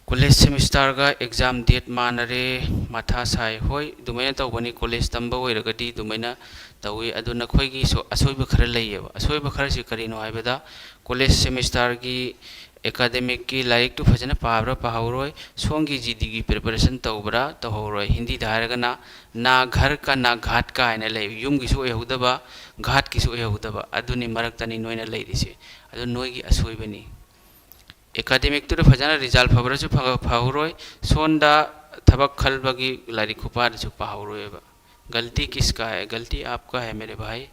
कॉलेज सेमिस्टर का एग्जाम डेट मानरे माथा साई होय दुमैना तौबनी कॉलेज तंबा होइरगदी दुमैना तौई अदु नखोइगी सो असोइबा खरा लैयेबा असोइबा खरा सि करिनो हाइबदा कॉलेज सेमिस्टर की एकेडमिक की लाइक तो फजना पाब्रा पाहौरोय सोंगी जीडी की प्रिपरेशन तौबरा तौहौरोय हिंदी धारगना ना घर का ना घाट का हैना लै युम गिसु एहुदबा घाट किसु एहुदबा अदुनि मरक्तनि नोइना लैरिसे अदु नोइगी असोइबनी एकेडमिक तो फजना रिजल्ट फबरसु फाहौरोय सोंदा थबक खलबगी लाइक खुपादसु पाहौरोयबा गलती किसका है गलती आपका है मेरे भाई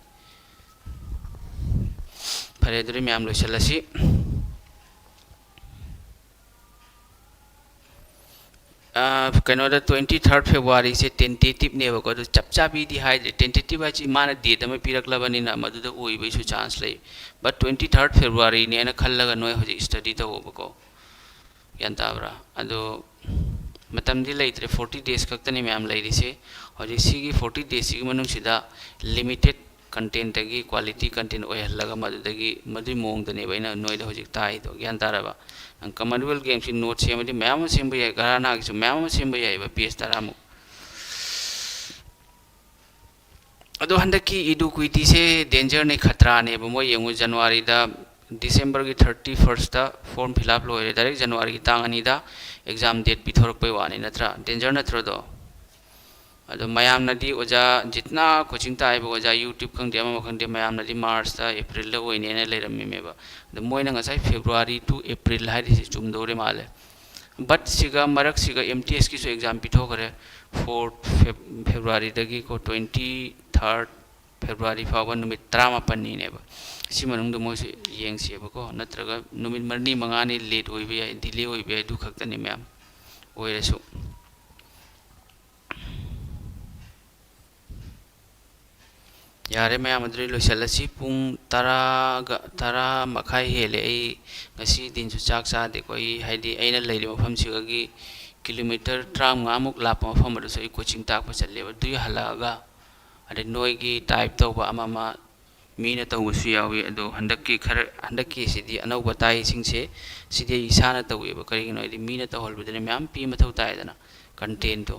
फरे दुरी मैम लोइसलसी कनोदा 23 फेब्रुआरी से टेंटेटिव नेबको अदु चपचाबी दी हाइ टेंटेटिव आछि माना डेट अमा पिरक्लबनिना मदुदा ओइबैसु चांस लै बट 23 फेब्रुआरी नेना खल्लगा नोय होजि स्टडी तवबको यंताब्रा अदु मतमदी लैत्रे 40 डेज खक्तनी मैम लैरिसे होजि सिगी 40 डेज सिगी मनुंगसिदा लिमिटेड कंटेंट तगी क्वालिटी कंटेंट ओयहल्लगा मदुदगी मदुइ मोंगदने बैना नोयदा होजि ताइदो ज्ञान तारबा कॉमनवेल्थ गेम से नोट से मैम सेम घराना मैम सेम पेज तरामु अदो हंदकी इडुक्विटी से डेंजर ने खतरा ने मोय यंगु जनवरी दा डिसेंबर की 31 फॉर्म फिलअप लोरे डायरेक्ट जनवरी की तांग अनीदा एग्जाम डेट पिथोरपै वानी नत्रा डेंजर नत्रो दो अदो मयाम नदी ओजा जितना कोचिंग ताइबो ओजा यूट्यूब खंगदे अमा खंगदे मयाम नदी मार्च ता अप्रैल दा ओइनेना लेरम्मीमेबा द मोइना ngasai फेब्रुआरी टू अप्रैल हाइदिसे चुमदोरे माले बट सिगा मरक सिगा एमटीएस की सो एग्जाम पिथोखरे 4 फेब्रुआरी दगी को 23 फेब्रुआरी फाव नुमित 35 नीनेबा सि मनुंग मोसे येंगसेबको नत्रगा नुमित मरनी मंगानी लेट ओइबे याय डिले ओइबे याय दु खक्तनी मैम ओइरेसु यारे मैं अमद्री लोइसलसी पुंग तरा मखाई हेले आई ngasi दिन सु चाक चादे कोई हाइदि अइना लैरि मफम सिगगी किलोमीटर 35 मुक लाप मफम अदुसु आई कोचिंग ताक चलेबा दुई हलागा अदे नोइगी टाइप तौबा अमामा मीना तौबसु यावी अदो हंदक्की सिदि अनौबा ताई सिंगसे सिदि इसाना तौवेबा करिगिनो आइदि मीना तौहलबदने मैम पी मथौ ताइदना कंटेंट तो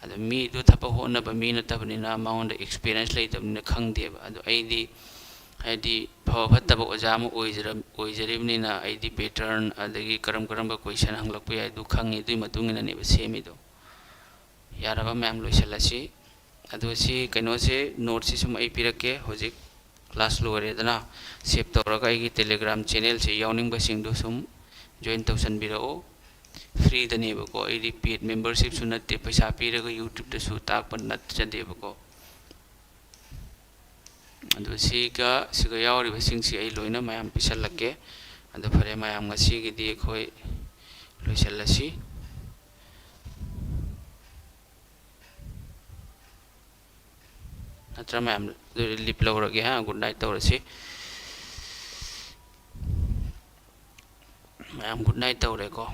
अदो मी दु थप होनबा मीना तबनिना माउंड एक्सपीरियंस लेतबनिना खंगदेबा अदो आइदि हाइदि फतब ओजाम ओइजरिबनिना आइदि पैटर्न अदगी करम क्वेश्चन हंगलकपा याय दु खंगी दुइ मतुंगिना नेबा सेमिदो यारबा मैम लोइसलसी अदो सि कइनो से नोट से सुम आई पिरके होजिक क्लास लोरेदना सेव तौरगा आइगी टेलीग्राम चैनल से यावनिंगबा सिंगदो सुम जॉइन तौसनबिरओ फ्री दनेबको आइदि पेड मेंबरशिप सु नत्ते पैसा पीरगा यूट्यूब दसु ताकपा नत्चदेबको अदो सिगा यावरिबा सिंगसि आई लोइना मयाम पिसलके अदो फरे मयाम ngasiगिदि खोय लोइसलसी नत्रा मयाम लिप लौरगे हा गुड नाइट तौरसी मयाम गुड नाइट तौरेको